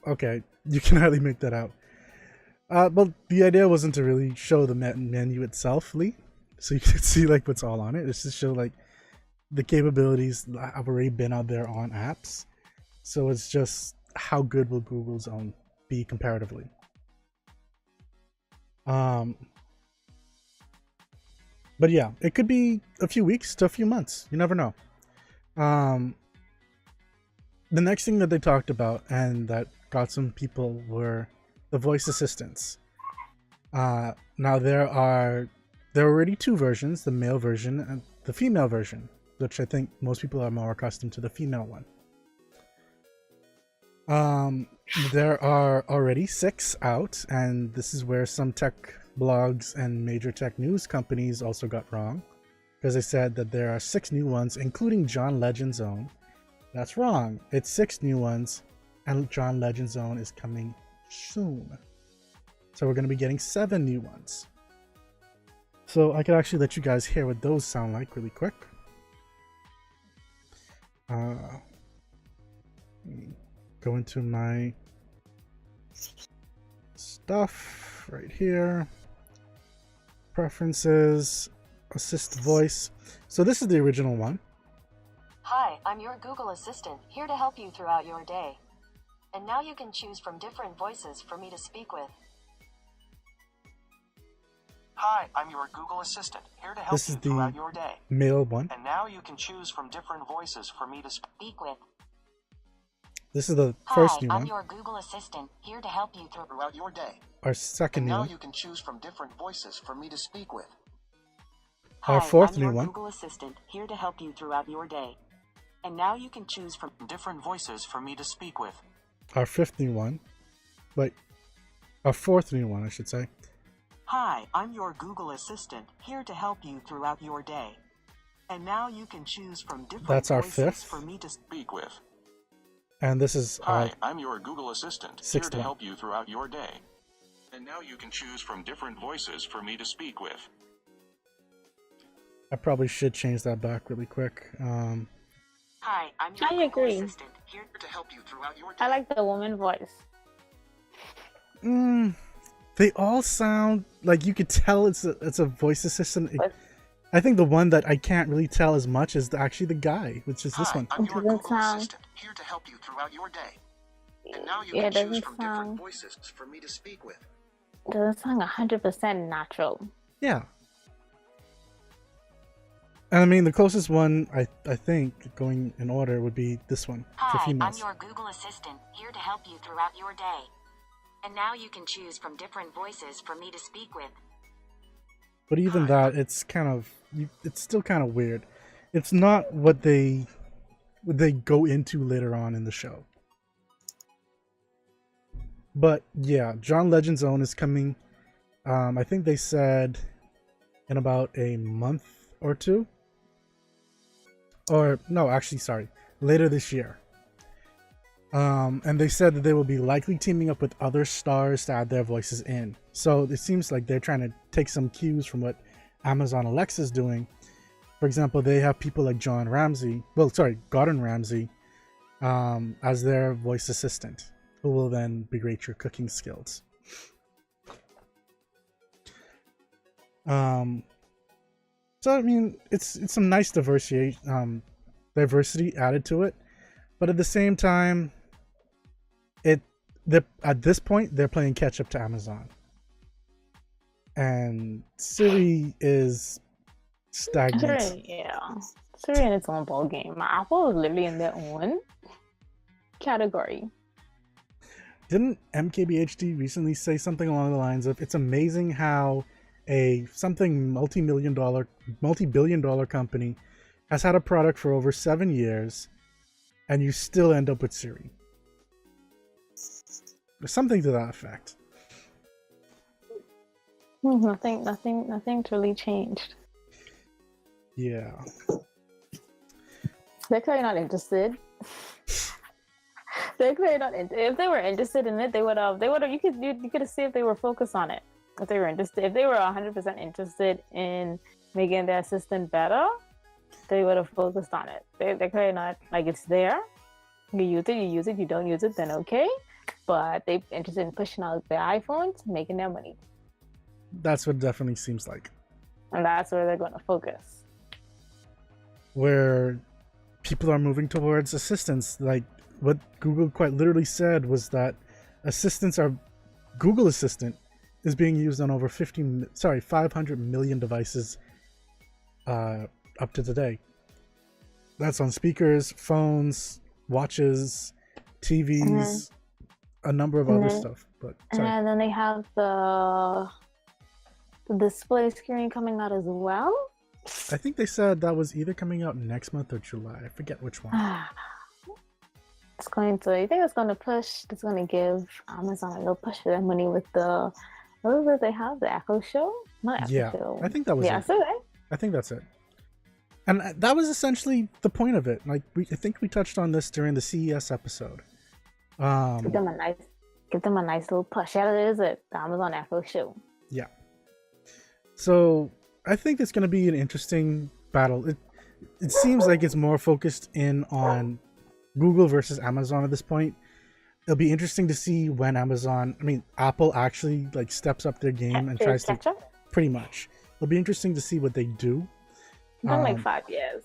Speaker 1: okay, you can hardly make that out. But the idea wasn't to really show the menu itself, Lee, so you could see like what's all on it. It's to show like the capabilities that have already been out there on apps. So it's just how good will Google's own be comparatively. But yeah, it could be a few weeks to a few months. You never know. The next thing that they talked about and that got some people were the voice assistants. Now there are already two versions, the male version and the female version, which I think most people are more accustomed to the female one. There are already 6 out, and this is where some tech blogs and major tech news companies also got wrong, because they said that there are 6 new ones, including John Legend's own. That's wrong. It's 6 new ones, and John Legend's own is coming soon. So we're going to be getting 7 new ones. So I could actually let you guys hear what those sound like really quick. Go into my stuff right here. Preferences, assist voice. So this is the original one.
Speaker 9: Hi, I'm your Google Assistant, here to help you throughout your day. And now you can choose from different voices for me to speak with.
Speaker 10: Hi, I'm your Google Assistant, here to help you throughout your day.
Speaker 1: Male one.
Speaker 10: And now you can choose from different voices for me to speak with.
Speaker 1: This is the first new one.
Speaker 9: Hi, I'm your Google Assistant, here to help you
Speaker 10: throughout your day.
Speaker 1: Our second new one.
Speaker 10: And now you can choose from different voices for me to speak with.
Speaker 1: Our fourth new one.
Speaker 9: I'm your Google Assistant, here to help you throughout your day. And now you can choose from
Speaker 10: different voices for me to speak with.
Speaker 1: Our fifth new one. Wait. Our fourth new one, I should say.
Speaker 10: Hi, I'm your Google Assistant, here to help you throughout your day. And now you can choose from different voices for me to speak with.
Speaker 1: And this is
Speaker 10: Hi, I'm your Google Assistant, here to
Speaker 1: one.
Speaker 10: help you throughout your day. And now you can choose from different voices for me to speak with.
Speaker 1: I probably should change that back really quick.
Speaker 9: Hi, I'm your Google Assistant, here to help you throughout your day. I like the woman voice.
Speaker 1: They all sound like you could tell it's a voice assistant. I think the one that I can't really tell as much is actually the guy, which is this one.
Speaker 10: I'm your Google Assistant, here to help you throughout your day. And now you can choose from different voices for me to speak with.
Speaker 2: It doesn't sound 100% natural.
Speaker 1: Yeah. And I mean, the closest one, I think, going in order, would be this one for females.
Speaker 9: I'm your Google Assistant, here to help you throughout your day. And now you can choose from different voices for me to speak with.
Speaker 1: But even that, it's kind of, it's still kind of weird. It's not what they go into later on in the show. But yeah, John Legend's own is coming. I think they said in about a month or two. Or no, actually, sorry, later this year. And they said that they will be likely teaming up with other stars to add their voices in. So it seems like they're trying to take some cues from what Amazon Alexa's doing. For example, they have people like Gordon Ramsay, as their voice assistant, who will then berate your cooking skills. So I mean, it's some nice diversity added to it, but at the same time, at this point they're playing catch up to Amazon, and Siri is stagnant.
Speaker 2: Siri in its own ball game. Apple is literally in their own category.
Speaker 1: Didn't MKBHD recently say something along the lines of, "It's amazing how a multi-billion dollar company has had a product for over 7 years, and you still end up with Siri." Something to that effect.
Speaker 2: Nothing's really changed.
Speaker 1: Yeah.
Speaker 2: They're clearly not interested. They're clearly not. If they were interested in it, they would have. You could see if they were focused on it. If they were interested, if they were 100% interested in making their assistant better, they would have focused on it. They're clearly not. Like, it's there. You use it. You use it. You don't use it, then okay. But they're interested in pushing out their iPhones, making their money.
Speaker 1: That's what it definitely seems like.
Speaker 2: And that's where they're going to focus.
Speaker 1: Where people are moving towards assistants. Like, what Google quite literally said was that Google Assistant is being used on over 500 million devices up to today. That's on speakers, phones, watches, TVs, a number of other stuff. But
Speaker 2: and then they have the display screen coming out as well.
Speaker 1: I think they said that was either coming out next month or July. I forget which one.
Speaker 2: It's going to. You think it's going to push? It's going to give Amazon a little push for their money with the. What was it they have? The Echo Show? Not Echo Show.
Speaker 1: I think that was it.
Speaker 2: So
Speaker 1: I think that's it. And that was essentially the point of it. Like, I think we touched on this during the CES episode.
Speaker 2: Give them a nice little push. Yeah, that is it. The Amazon Echo Show.
Speaker 1: Yeah. So I think it's going to be an interesting battle. It seems like it's more focused in on Google versus Amazon at this point. It'll be interesting to see when Apple actually like steps up their game and tries to pretty much. It'll be interesting to see what they do.
Speaker 2: It's been like 5 years.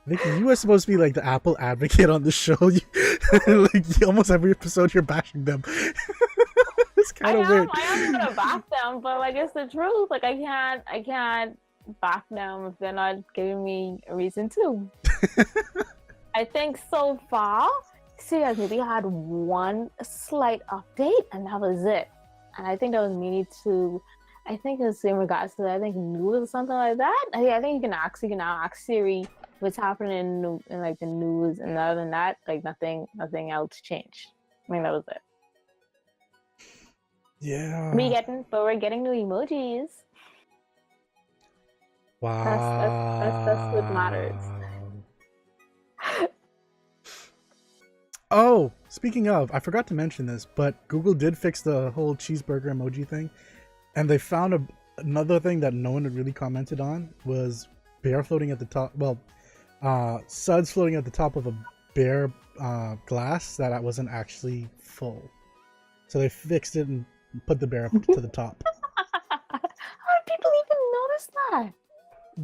Speaker 1: Vicky, you were supposed to be like the Apple advocate on the show. Almost every episode you're bashing them. It's kind of weird.
Speaker 2: I am gonna back them, but like it's the truth. Like I can't back them if they're not giving me a reason to. I think so far, CES maybe had one slight update, and that was it. And I think that was mainly to, I think it's in regards to news or something like that. I think you can now ask Siri what's happening in like the news, and other than that, like nothing else changed. I mean, that was it.
Speaker 1: Yeah.
Speaker 2: We're getting new emojis.
Speaker 1: Wow.
Speaker 2: That's what matters.
Speaker 1: Oh, speaking of, I forgot to mention this, but Google did fix the whole cheeseburger emoji thing, and they found another thing that no one had really commented on was bear floating at the top. Well, suds floating at the top of a bear glass that wasn't actually full. So they fixed it and put the bear up to the top.
Speaker 2: How did people even notice that?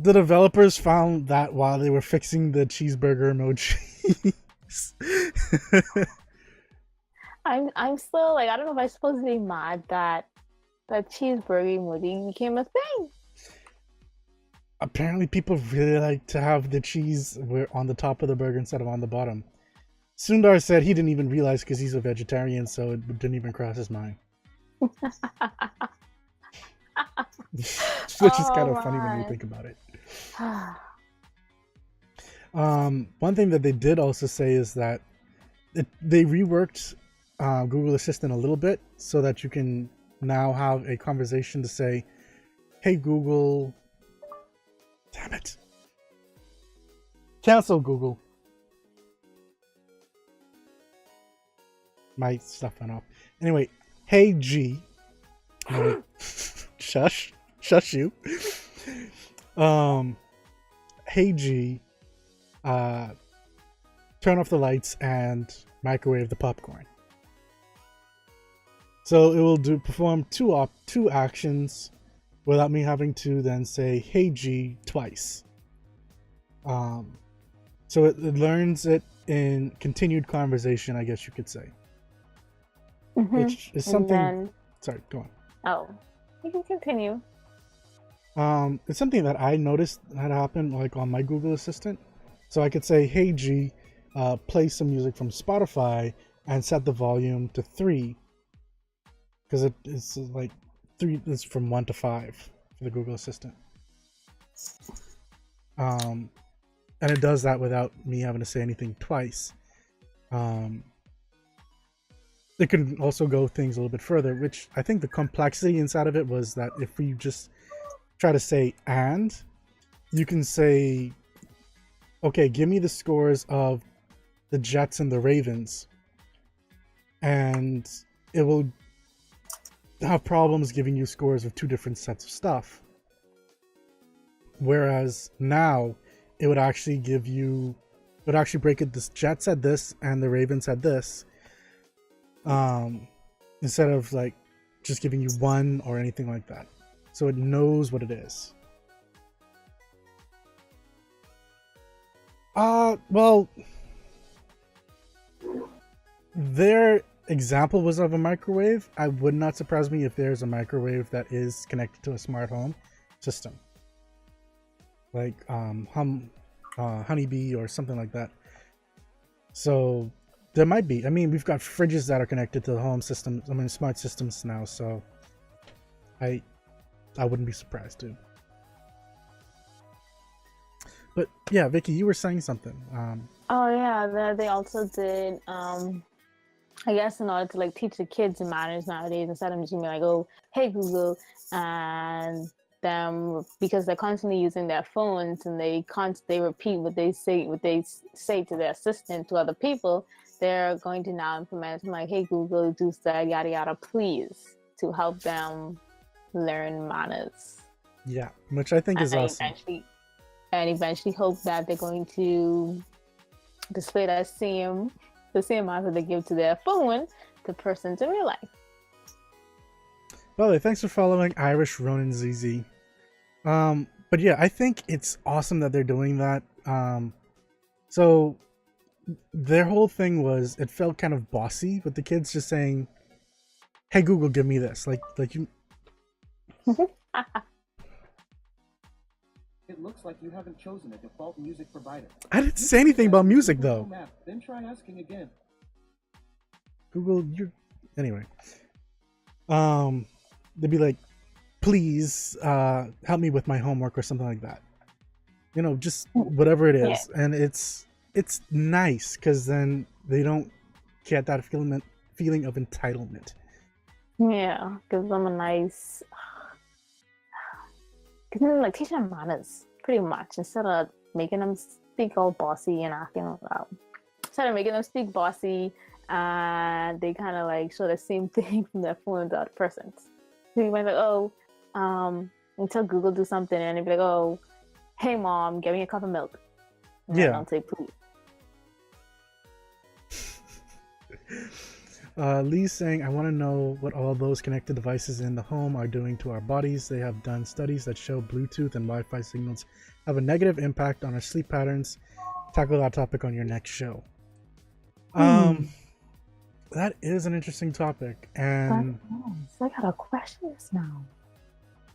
Speaker 1: The developers found that while they were fixing the cheeseburger emoji.
Speaker 2: I'm still like, I don't know if I'm supposed to be mad that cheeseburger emoji became a thing.
Speaker 1: Apparently people really like to have the cheese on the top of the burger instead of on the bottom. Sundar said he didn't even realize because he's a vegetarian, so it didn't even cross his mind. Which is kind of funny when you think about it. One thing that they did also say is that they reworked Google Assistant a little bit so that you can now have a conversation to say, "Hey Google," damn it, cancel Google. My stuff went off. Anyway, "Hey G," shush you. "Hey G, turn off the lights and microwave the popcorn." So it will perform two actions without me having to then say "Hey G" twice. So it learns it in continued conversation, I guess you could say. Which is something. Sorry, go on.
Speaker 2: Oh, you can continue.
Speaker 1: It's something that I noticed had happened like on my Google Assistant. So I could say, "Hey G, play some music from Spotify and set the volume to 3." Because it's like 3 is from 1 to 5 for the Google Assistant. And it does that without me having to say anything twice. It could also go things a little bit further, which I think the complexity inside of it was that if we just try to say "and," you can say, "Okay, give me the scores of the Jets and the Ravens, and it will have problems giving you scores of two different sets of stuff. Whereas now, it would actually give you, it would actually break it. This Jets said this and the Ravens said this, instead of like just giving you one or anything like that. So it knows what it is. Well, their example was of a microwave. I would not surprise me if there's a microwave that is connected to a smart home system, like Honeybee or something like that. So there might be. I mean, we've got fridges that are connected to the home system. I mean, smart systems now. So I wouldn't be surprised, dude. But yeah, Vicky, you were saying something.
Speaker 2: Oh yeah, they also did. I guess in order to like teach the kids manners nowadays, instead of just being like, "Oh, hey Google," and them, because they're constantly using their phones and they repeat what they say to their assistant to other people. They're going to now implement like, "Hey Google, do that, yada yada, please," to help them learn manners.
Speaker 1: Yeah, which I think is awesome.
Speaker 2: Eventually hope that they're going to display the same answer they give to their phone to persons in real life.
Speaker 1: By the way, thanks for following Irish Ronan ZZ. But yeah, I think it's awesome that they're doing that. So their whole thing was, it felt kind of bossy with the kids just saying, "Hey Google, give me this." Like you.
Speaker 11: It looks like you haven't chosen a default music provider.
Speaker 1: I didn't say anything about music though.
Speaker 11: Then try asking again.
Speaker 1: Google, anyway. They'd be like, "Please, help me with my homework," or something like that. You know, just whatever it is, and it's nice because then they don't get that feeling of entitlement.
Speaker 2: Yeah, gives them a nice. Because then, like, teaching them manners, pretty much, instead of making them speak all bossy and acting out. Instead of making them speak bossy, and they kind of like show the same thing from their phone to other persons. So you might be like, "Oh, until Google do something," and they'd be like, "Oh, hey mom, get me a cup of milk." And
Speaker 1: yeah.
Speaker 2: I'll say, "Please."
Speaker 1: Lee's saying, "I want to know what all those connected devices in the home are doing to our bodies. They have done studies that show Bluetooth and Wi-Fi signals have a negative impact on our sleep patterns. Tackle that topic on your next show." That is an interesting topic, and
Speaker 2: I got a question now.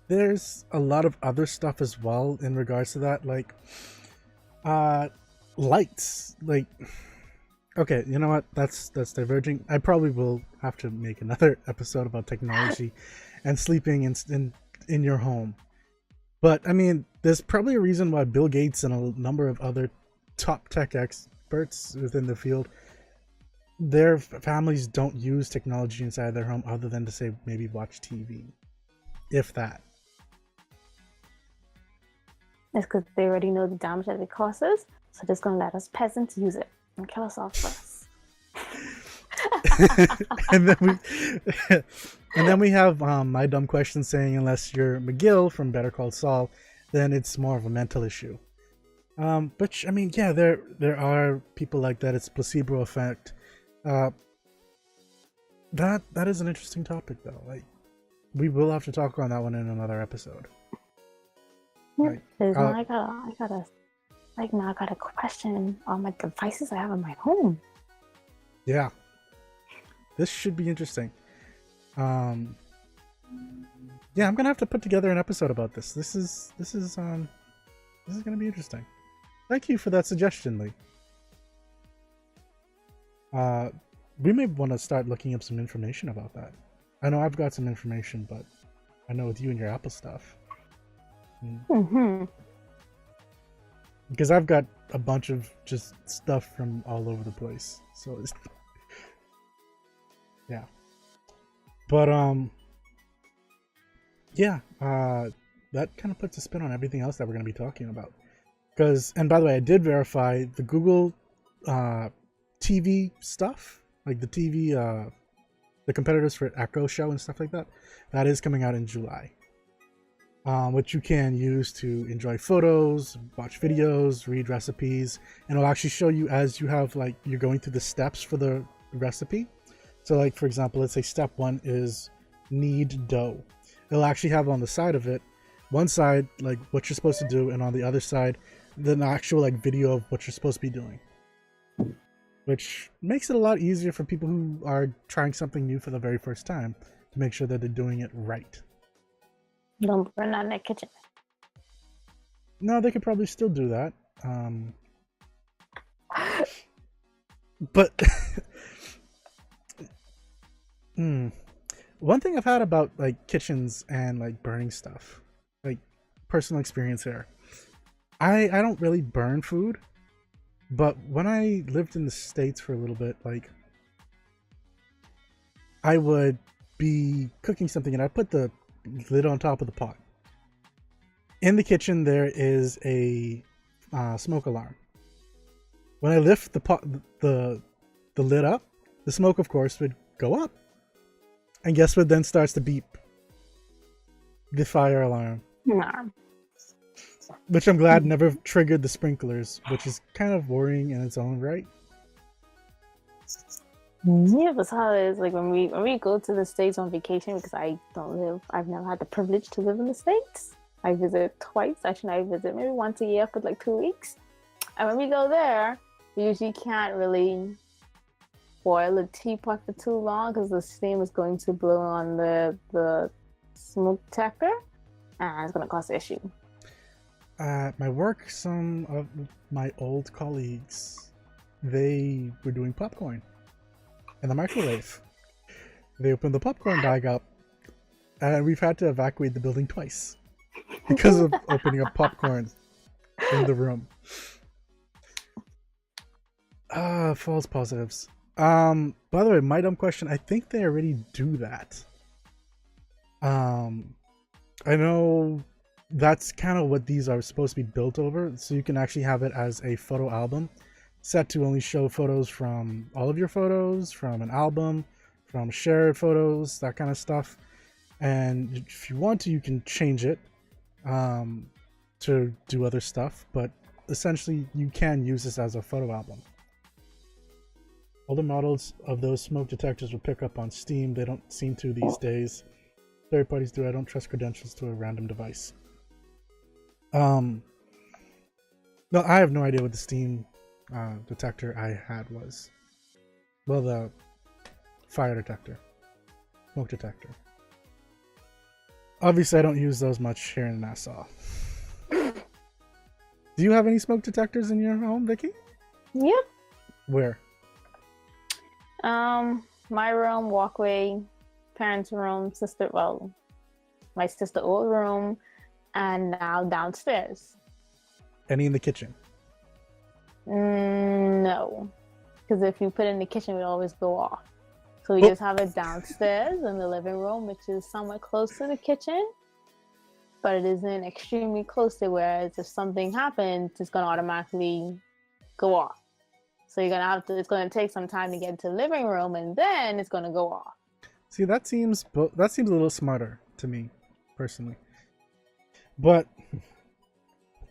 Speaker 1: There's a lot of other stuff as well in regards to that, like lights. Like, okay, you know what? That's diverging. I probably will have to make another episode about technology and sleeping in your home. But I mean, there's probably a reason why Bill Gates and a number of other top tech experts within the field, their families don't use technology inside their home other than to say maybe watch TV, if that.
Speaker 2: It's because they already know the damage that it causes, so they're just gonna let us peasants use it and kill us off first.
Speaker 1: and then we have my dumb question saying, unless you're McGill from Better Call Saul, then it's more of a mental issue. But I mean, yeah, there are people like that. It's placebo effect. That is an interesting topic though. Like, we will have to talk on that one in another episode.
Speaker 2: Like, I got a question on my devices I have in my home.
Speaker 1: Yeah, this should be interesting. Yeah, I'm gonna have to put together an episode about this. This is gonna be interesting. Thank you for that suggestion, Lee. We may want to start looking up some information about that. I know I've got some information, but I know with you and your Apple stuff. Because I've got a bunch of just stuff from all over the place. So it's yeah. But yeah, that kind of puts a spin on everything else that we're going to be talking about. Because, and by the way, I did verify the Google TV stuff, like the TV, the competitors for Echo Show and stuff like that, that is coming out in July. Which you can use to enjoy photos, watch videos, read recipes, and it'll actually show you as you have, like, you're going through the steps for the recipe. So, like, for example, let's say step 1 is knead dough. It'll actually have on the side of it, one side, like, what you're supposed to do, and on the other side, the actual, like, video of what you're supposed to be doing. Which makes it a lot easier for people who are trying something new for the very first time to make sure that they're doing it right.
Speaker 2: Don't burn out in the kitchen.
Speaker 1: No, they could probably still do that. But one thing I've had about, like, kitchens and, like, burning stuff, like, personal experience here. I don't really burn food, but when I lived in the States for a little bit, like, I would be cooking something and I put the lid on top of the pot. In the kitchen there is a smoke alarm. When I lift the pot, the lid up, the smoke of course would go up, and guess what then starts to beep? The fire alarm.
Speaker 2: Nah.
Speaker 1: Which I'm glad never triggered the sprinklers, which is kind of worrying in its own right.
Speaker 2: Yeah, that's how it is. Like when we go to the States on vacation, because I've never had the privilege to live in the States. I visit twice. Actually, I visit maybe once a year for like 2 weeks. And when we go there, we usually can't really boil a teapot for too long because the steam is going to blow on the smoke detector, and it's going to cause an issue.
Speaker 1: At my work, some of my old colleagues, they were doing popcorn in the microwave. They opened the popcorn bag up, and we've had to evacuate the building twice because of opening up popcorn in the room. False positives. By the way, my dumb question, I think they already do that. I know that's kind of what these are supposed to be built over, so you can actually have it as a photo album set to only show photos from all of your photos, from an album, from shared photos, that kind of stuff. And if you want to, you can change it to do other stuff, but essentially you can use this as a photo album. Older models of those smoke detectors will pick up on Steam. They don't seem to these days. Third parties do. I don't trust credentials to a random device. No, I have no idea what the Steam detector I had was. Well, the fire detector, smoke detector. Obviously, I don't use those much here in Nassau. Do you have any smoke detectors in your home, Vicky?
Speaker 2: Yep.
Speaker 1: Where?
Speaker 2: My room, walkway, parents' room, my sister's old room, and now downstairs.
Speaker 1: Any in the kitchen?
Speaker 2: No, because if you put it in the kitchen, it would always go off. So we just have it downstairs in the living room, which is somewhat close to the kitchen, but it isn't extremely close to where if something happens, it's gonna automatically go off. So you're gonna it's gonna take some time to get into the living room, and then it's gonna go off.
Speaker 1: See, that seems a little smarter to me, personally. But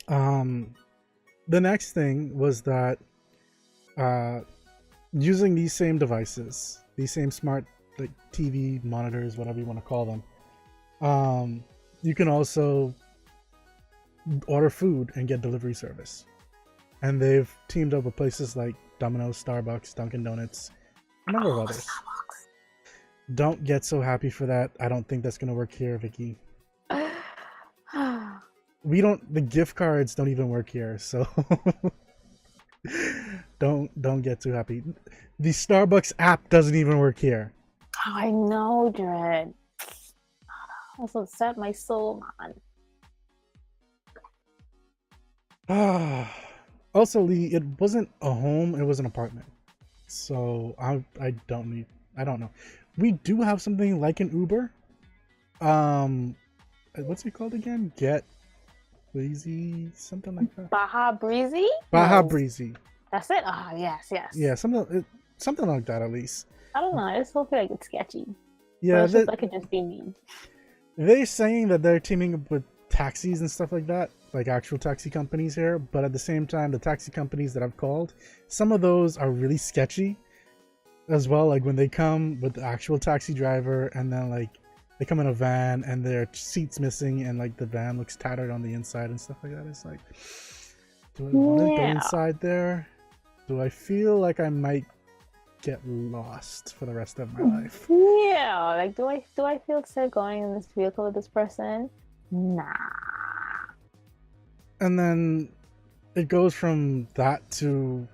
Speaker 1: the next thing was that using these same devices, these same smart, like, TV monitors, whatever you want to call them, you can also order food and get delivery service. And they've teamed up with places like Domino's, Starbucks, Dunkin' Donuts, a number of others. Don't get so happy for that. I don't think that's going to work here, Vicky. The gift cards don't even work here, so don't get too happy. The Starbucks app doesn't even work here.
Speaker 2: I know, Dread. That's what set my soul on.
Speaker 1: Also, Lee, it wasn't a home, it was an apartment. So I don't know. We do have something like an Uber. What's it called again? Get Breezy, something like that.
Speaker 2: Baja Breezy?
Speaker 1: Baja Breezy.
Speaker 2: That's it? Ah, yes, yes.
Speaker 1: Yeah, something like that at least.
Speaker 2: I don't know. I just don't feel like it's sketchy.
Speaker 1: Yeah,
Speaker 2: But it's just, that could just be me.
Speaker 1: They're saying that they're teaming up with taxis and stuff like that, like actual taxi companies here. But at the same time, the taxi companies that I've called, some of those are really sketchy as well. Like when they come with the actual taxi driver, and then like they come in a van and their seat's missing, and like the van looks tattered on the inside and stuff like that. It's like, do I want to go inside there? Do I feel like I might get lost for the rest of my life?
Speaker 2: Yeah, like do I feel safe going in this vehicle with this person? Nah.
Speaker 1: And then it goes from that to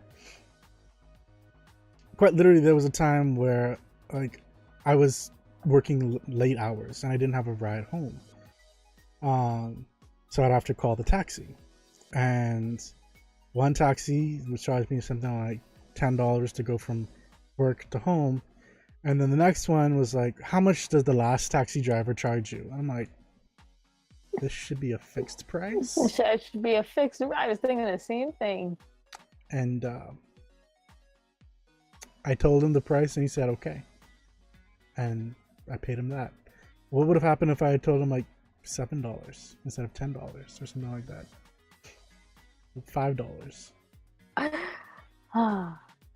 Speaker 1: quite literally there was a time where like I was working late hours and I didn't have a ride home. So I'd have to call the taxi, and one taxi would charge me something like $10 to go from work to home, and then the next one was like, how much does the last taxi driver charge you? I'm like, this should be a fixed price.
Speaker 2: It should be a fixed price. I was thinking the same thing.
Speaker 1: And I told him the price and he said okay, and I paid him that. What would have happened if I had told him like $7 instead of $10 or something like that? $5.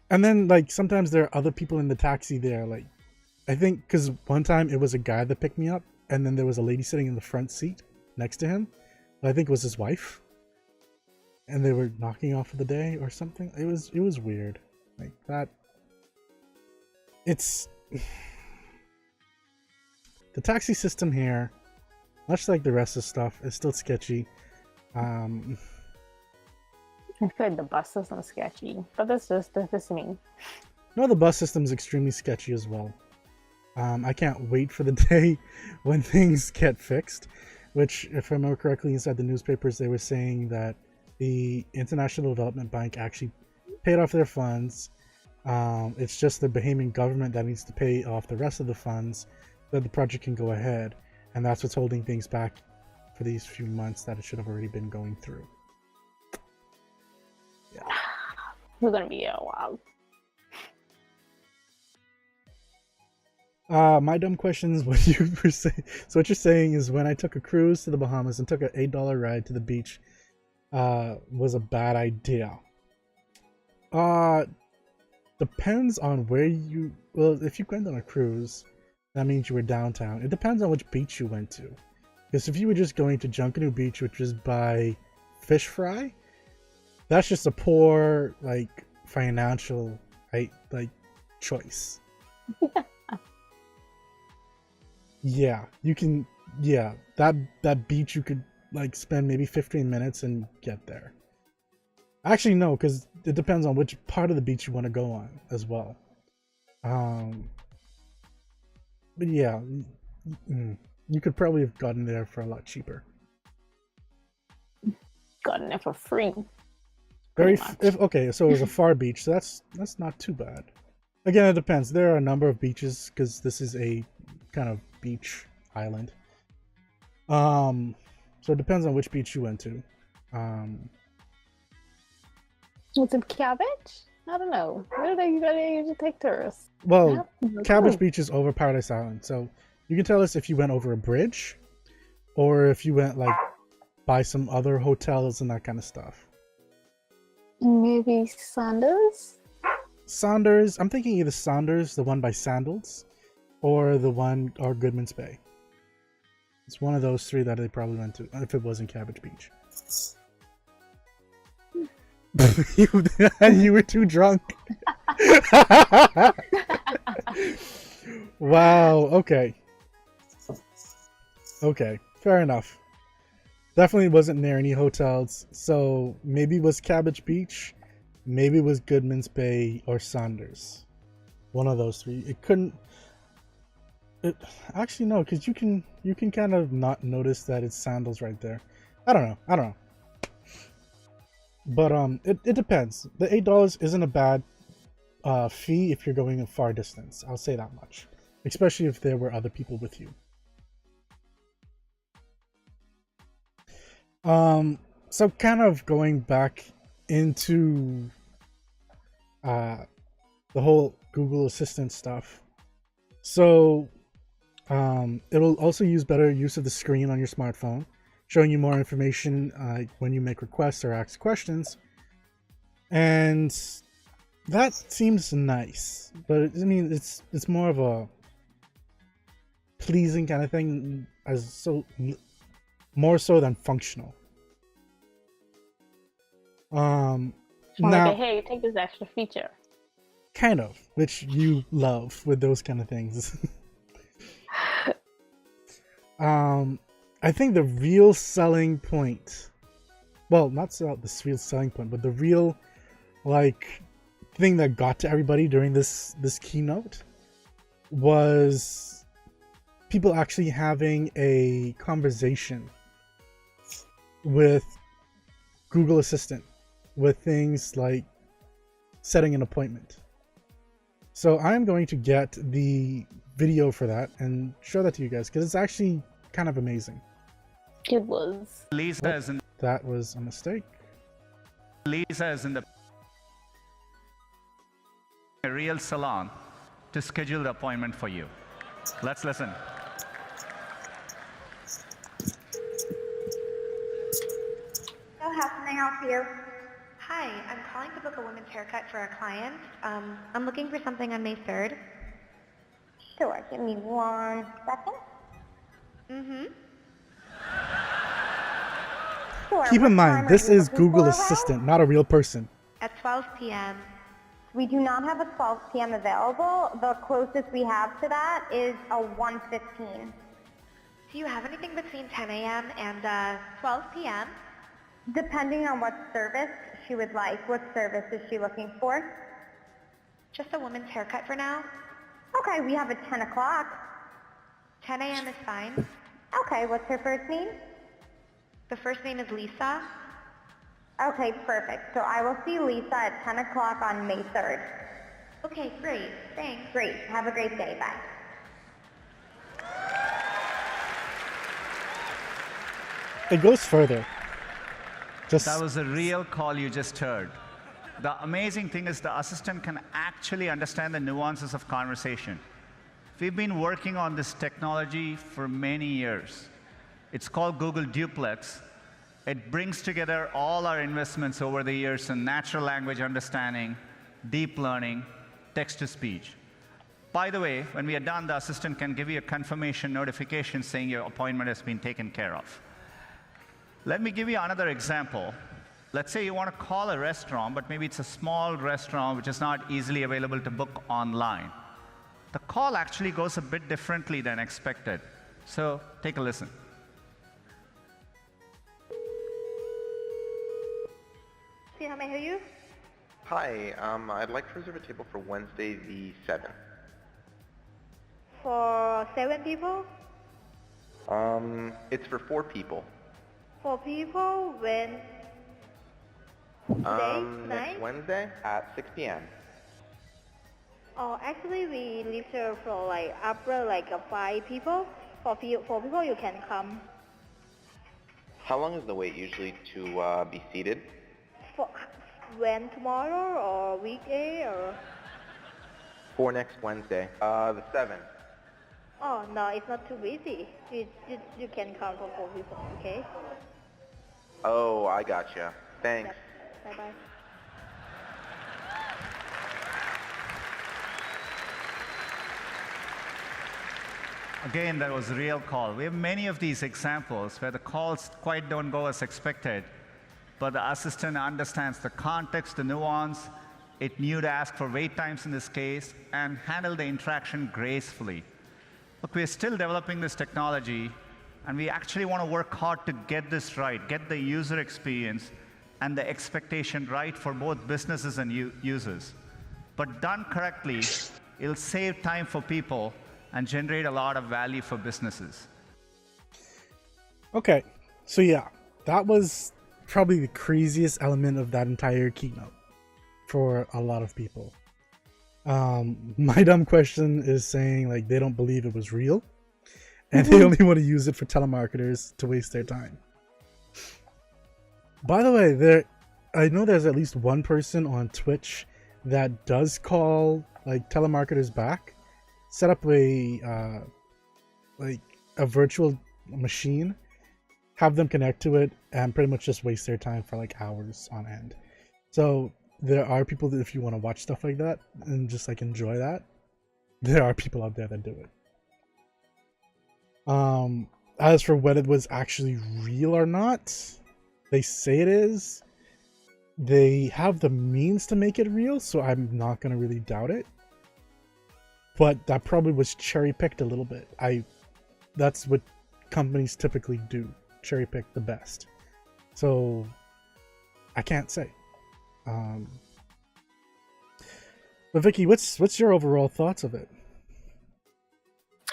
Speaker 1: And then like sometimes there are other people in the taxi there, like I think because one time it was a guy that picked me up, and then there was a lady sitting in the front seat next to him. I think it was his wife, and they were knocking off for the day or something. It was weird like that. It's the taxi system here, much like the rest of the stuff, is still sketchy. I
Speaker 2: feel like the bus system's that's just me.
Speaker 1: No, the bus system is extremely sketchy as well. I can't wait for the day when things get fixed, which, if I remember correctly, inside the newspapers, they were saying that the International Development Bank actually paid off their funds. It's just the Bahamian government that needs to pay off the rest of the funds so that the project can go ahead. And that's what's holding things back for these few months that it should have already been going through. Yeah.
Speaker 2: We're gonna be here a while.
Speaker 1: My dumb question is what you were saying. So what you're saying is when I took a cruise to the Bahamas and took an $8 ride to the beach, was a bad idea. Depends on where you. Well, if you went on a cruise, that means you were downtown. It depends on which beach you went to. Because if you were just going to Junkanoo Beach, which is by Fish Fry, that's just a poor like financial choice. Yeah, you can. Yeah, that beach you could like spend maybe 15 minutes and get there. Actually, no, because it depends on which part of the beach you want to go on as well. But yeah, you could probably have gotten there for a lot cheaper.
Speaker 2: Gotten there for free.
Speaker 1: Okay, so it was a far beach, so that's not too bad. Again, it depends. There are a number of beaches because this is a kind of beach island. So it depends on which beach you went to.
Speaker 2: Was it Cabbage? I don't know. Where do they usually take tourists?
Speaker 1: Well, Cabbage Beach is over Paradise Island, so you can tell us if you went over a bridge, or if you went like by some other hotels and that kind of stuff.
Speaker 2: Maybe Saunders?
Speaker 1: Saunders. I'm thinking either Saunders, the one by Sandals, or Goodman's Bay. It's one of those three that they probably went to, if it wasn't Cabbage Beach. You were too drunk. Wow. Okay, fair enough. Definitely wasn't near any hotels, so maybe it was Cabbage Beach, maybe it was Goodman's Bay or Saunders. One of those three. It couldn't. Actually no, because you can kind of not notice that it's Sandals right there. I don't know. But it depends. The $8 isn't a bad fee if you're going a far distance. I'll say that much, especially if there were other people with you. So kind of going back into the whole Google Assistant stuff. So it'll also use better use of the screen on your smartphone, showing you more information when you make requests or ask questions. And that seems nice, but I mean, it's more of a pleasing kind of thing, more so than functional. Now,
Speaker 2: hey, take this extra feature.
Speaker 1: Kind of, which you love with those kind of things. I think the real selling point, well, not the real selling point, but the real thing that got to everybody during this keynote was people actually having a conversation with Google Assistant with things like setting an appointment. So I'm going to get the video for that and show that to you guys because it's actually kind of amazing.
Speaker 2: It was.
Speaker 1: That was a mistake.
Speaker 3: Lisa is in the real salon to schedule the appointment for you. Let's listen.
Speaker 12: So how can I help you? Hi, I'm calling to book a women's haircut for a client. I'm looking for something on May 3rd. Sure, give me 1 second. Mm-hmm. Sure,
Speaker 1: Keep in mind, this is Google Assistant, not a real person.
Speaker 12: At 12 p.m. We do not have a 12 p.m. available. The closest we have to that is a 1:15. Do you have anything between 10 a.m. and 12 p.m.? Depending on what service she would like. What service is she looking for? Just a woman's haircut for now. Okay, we have a 10 o'clock. 10 a.m. is fine. Okay, what's her first name? The first name is Lisa. Okay, perfect. So I will see Lisa at 10 o'clock on May 3rd. Okay, great. Thanks. Great. Have a great day. Bye.
Speaker 1: It goes further.
Speaker 3: That was a real call you just heard. The amazing thing is the assistant can actually understand the nuances of conversation. We've been working on this technology for many years. It's called Google Duplex. It brings together all our investments over the years in natural language understanding, deep learning, text-to-speech. By the way, when we are done, the assistant can give you a confirmation notification saying your appointment has been taken care of. Let me give you another example. Let's say you want to call a restaurant, but maybe it's a small restaurant which is not easily available to book online. The call actually goes a bit differently than expected. So take a listen.
Speaker 12: See how may I help you?
Speaker 13: Hi, I'd like to reserve a table for Wednesday the 7th.
Speaker 12: For 7 people?
Speaker 13: It's for 4 people.
Speaker 12: 4 people when?
Speaker 13: Next Wednesday at 6 p.m.
Speaker 12: Oh, actually we leave here for after 5 people. For 4 people you can come.
Speaker 13: How long is the wait usually to be seated?
Speaker 12: For when, tomorrow or weekday or?
Speaker 13: For next Wednesday, the 7th.
Speaker 12: Oh no, it's not too busy. You can come for 4 people, okay?
Speaker 13: Oh, I gotcha. Thanks.
Speaker 12: Yep. Bye-bye.
Speaker 3: Again, that was a real call. We have many of these examples where the calls quite don't go as expected, but the assistant understands the context, the nuance. It knew to ask for wait times in this case and handle the interaction gracefully. Look, we're still developing this technology, and we actually want to work hard to get this right, get the user experience and the expectation right for both businesses and users. But done correctly, it'll save time for people and generate a lot of value for businesses.
Speaker 1: Okay, so yeah, that was probably the craziest element of that entire keynote for a lot of people. My dumb question is saying they don't believe it was real and they only want to use it for telemarketers to waste their time. By the way, I know there's at least one person on Twitch that does call like telemarketers back, set up a like a virtual machine, have them connect to it, and pretty much just waste their time for like hours on end. So there are people that, if you want to watch stuff like that and just like enjoy that, there are people out there that do it. As for whether it was actually real or not, they say it is. They have the means to make it real, so I'm not going to really doubt it. But that probably was cherry-picked a little bit. That's what companies typically do, cherry-pick the best. So I can't say. But Vicky, what's your overall thoughts of it?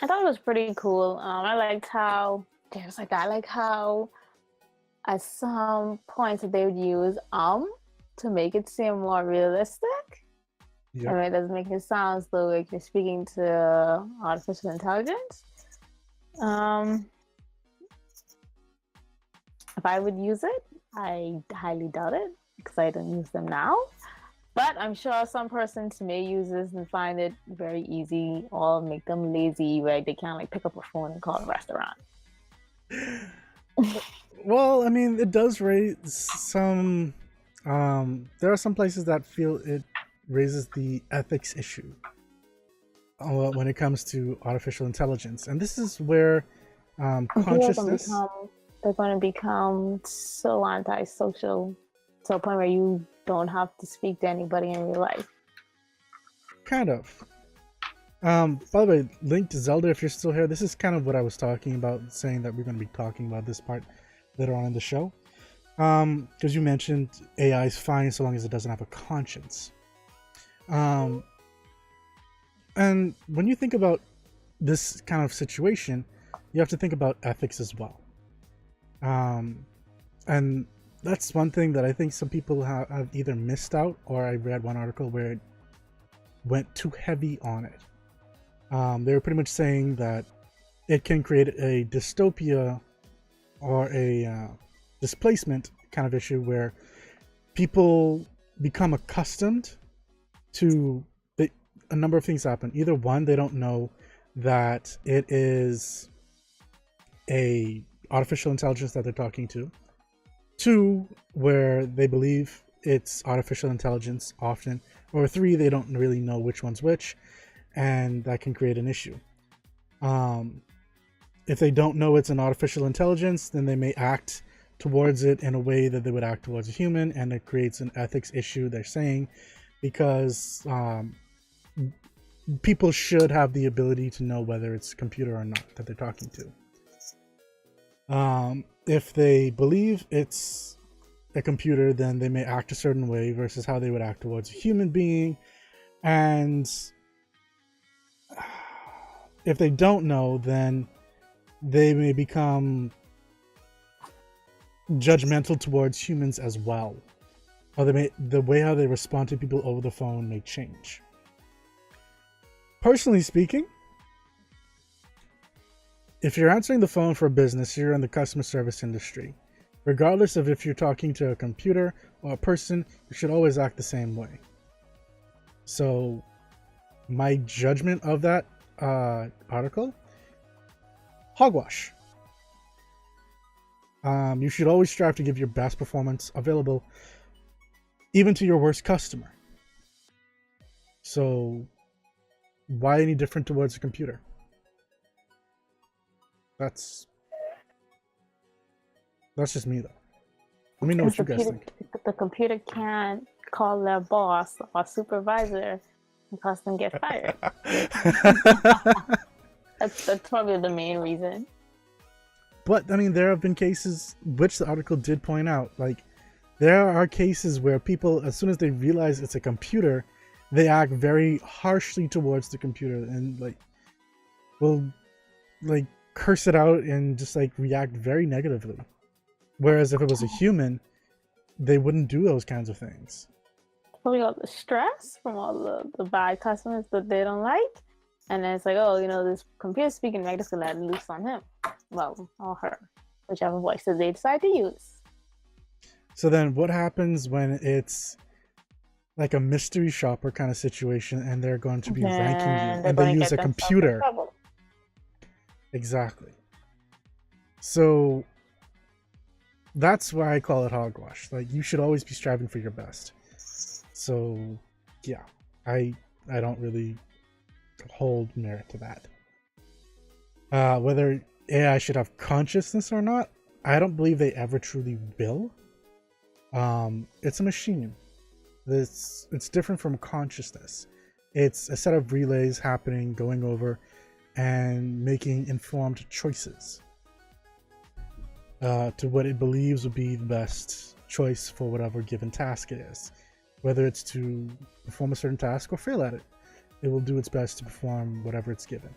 Speaker 2: I thought it was pretty cool. I liked how at some points that they would use to make it seem more realistic.
Speaker 1: Yep.
Speaker 2: I mean, it doesn't make it sound as though like you're speaking to artificial intelligence. If I would use it, I highly doubt it because I don't use them now. But I'm sure some persons may use this and find it very easy or make them lazy where they can't like pick up a phone and call a restaurant.
Speaker 1: Well, I mean, it does raise some... there are some places that feel it raises the ethics issue when it comes to artificial intelligence. And this is where consciousness...
Speaker 2: They're going to become so antisocial to a point where you don't have to speak to anybody in real life.
Speaker 1: Kind of. By the way, Link to Zelda, if you're still here, this is kind of what I was talking about, saying that we're going to be talking about this part later on in the show. Because you mentioned AI is fine so long as it doesn't have a conscience. And when you think about this kind of situation, you have to think about ethics as well. And that's one thing that I think some people have either missed out, or I read one article where it went too heavy on it. They were pretty much saying that it can create a dystopia or a displacement kind of issue where people become accustomed to a number of things happen. Either one, they don't know that it is a artificial intelligence that they're talking to. Two, where they believe it's artificial intelligence often. Or three, they don't really know which one's which, and that can create an issue. If they don't know it's an artificial intelligence, then they may act towards it in a way that they would act towards a human, and it creates an ethics issue, they're saying, because people should have the ability to know whether it's a computer or not that they're talking to. If they believe it's a computer, then they may act a certain way versus how they would act towards a human being. And if they don't know, then they may become judgmental towards humans as well. Or the way how they respond to people over the phone may change. Personally speaking, if you're answering the phone for a business, you're in the customer service industry. Regardless of if you're talking to a computer or a person, you should always act the same way. So, my judgment of that article, hogwash. You should always strive to give your best performance available, even to your worst customer. So, why any different towards a computer? That's just me, though. Let me know what you guys think.
Speaker 2: The computer can't call their boss or supervisor and cause them get fired. That's probably the main reason.
Speaker 1: But, I mean, there have been cases, which the article did point out, like, there are cases where people, as soon as they realize it's a computer, they act very harshly towards the computer and, like, will, like, curse it out and just, like, react very negatively. Whereas if it was a human, they wouldn't do those kinds of things.
Speaker 2: Probably all the stress from all the bad customers that they don't like. And then it's like, oh, you know, this computer speaking, right, just gonna let it loose on him. Well, or her. Whichever voice that they decide to use.
Speaker 1: So then what happens when it's like a mystery shopper kind of situation, and they're going to be ranking you,
Speaker 2: they're
Speaker 1: and they
Speaker 2: going to
Speaker 1: use a
Speaker 2: get themselves in
Speaker 1: computer.
Speaker 2: trouble.
Speaker 1: Exactly. So that's why I call it hogwash. Like, you should always be striving for your best. So yeah, I don't really hold merit to that. Whether AI should have consciousness or not, I don't believe they ever truly will. It's a machine. It's different from consciousness. It's a set of relays happening, going over, and making informed choices to what it believes would be the best choice for whatever given task it is. Whether it's to perform a certain task or fail at it, it will do its best to perform whatever it's given.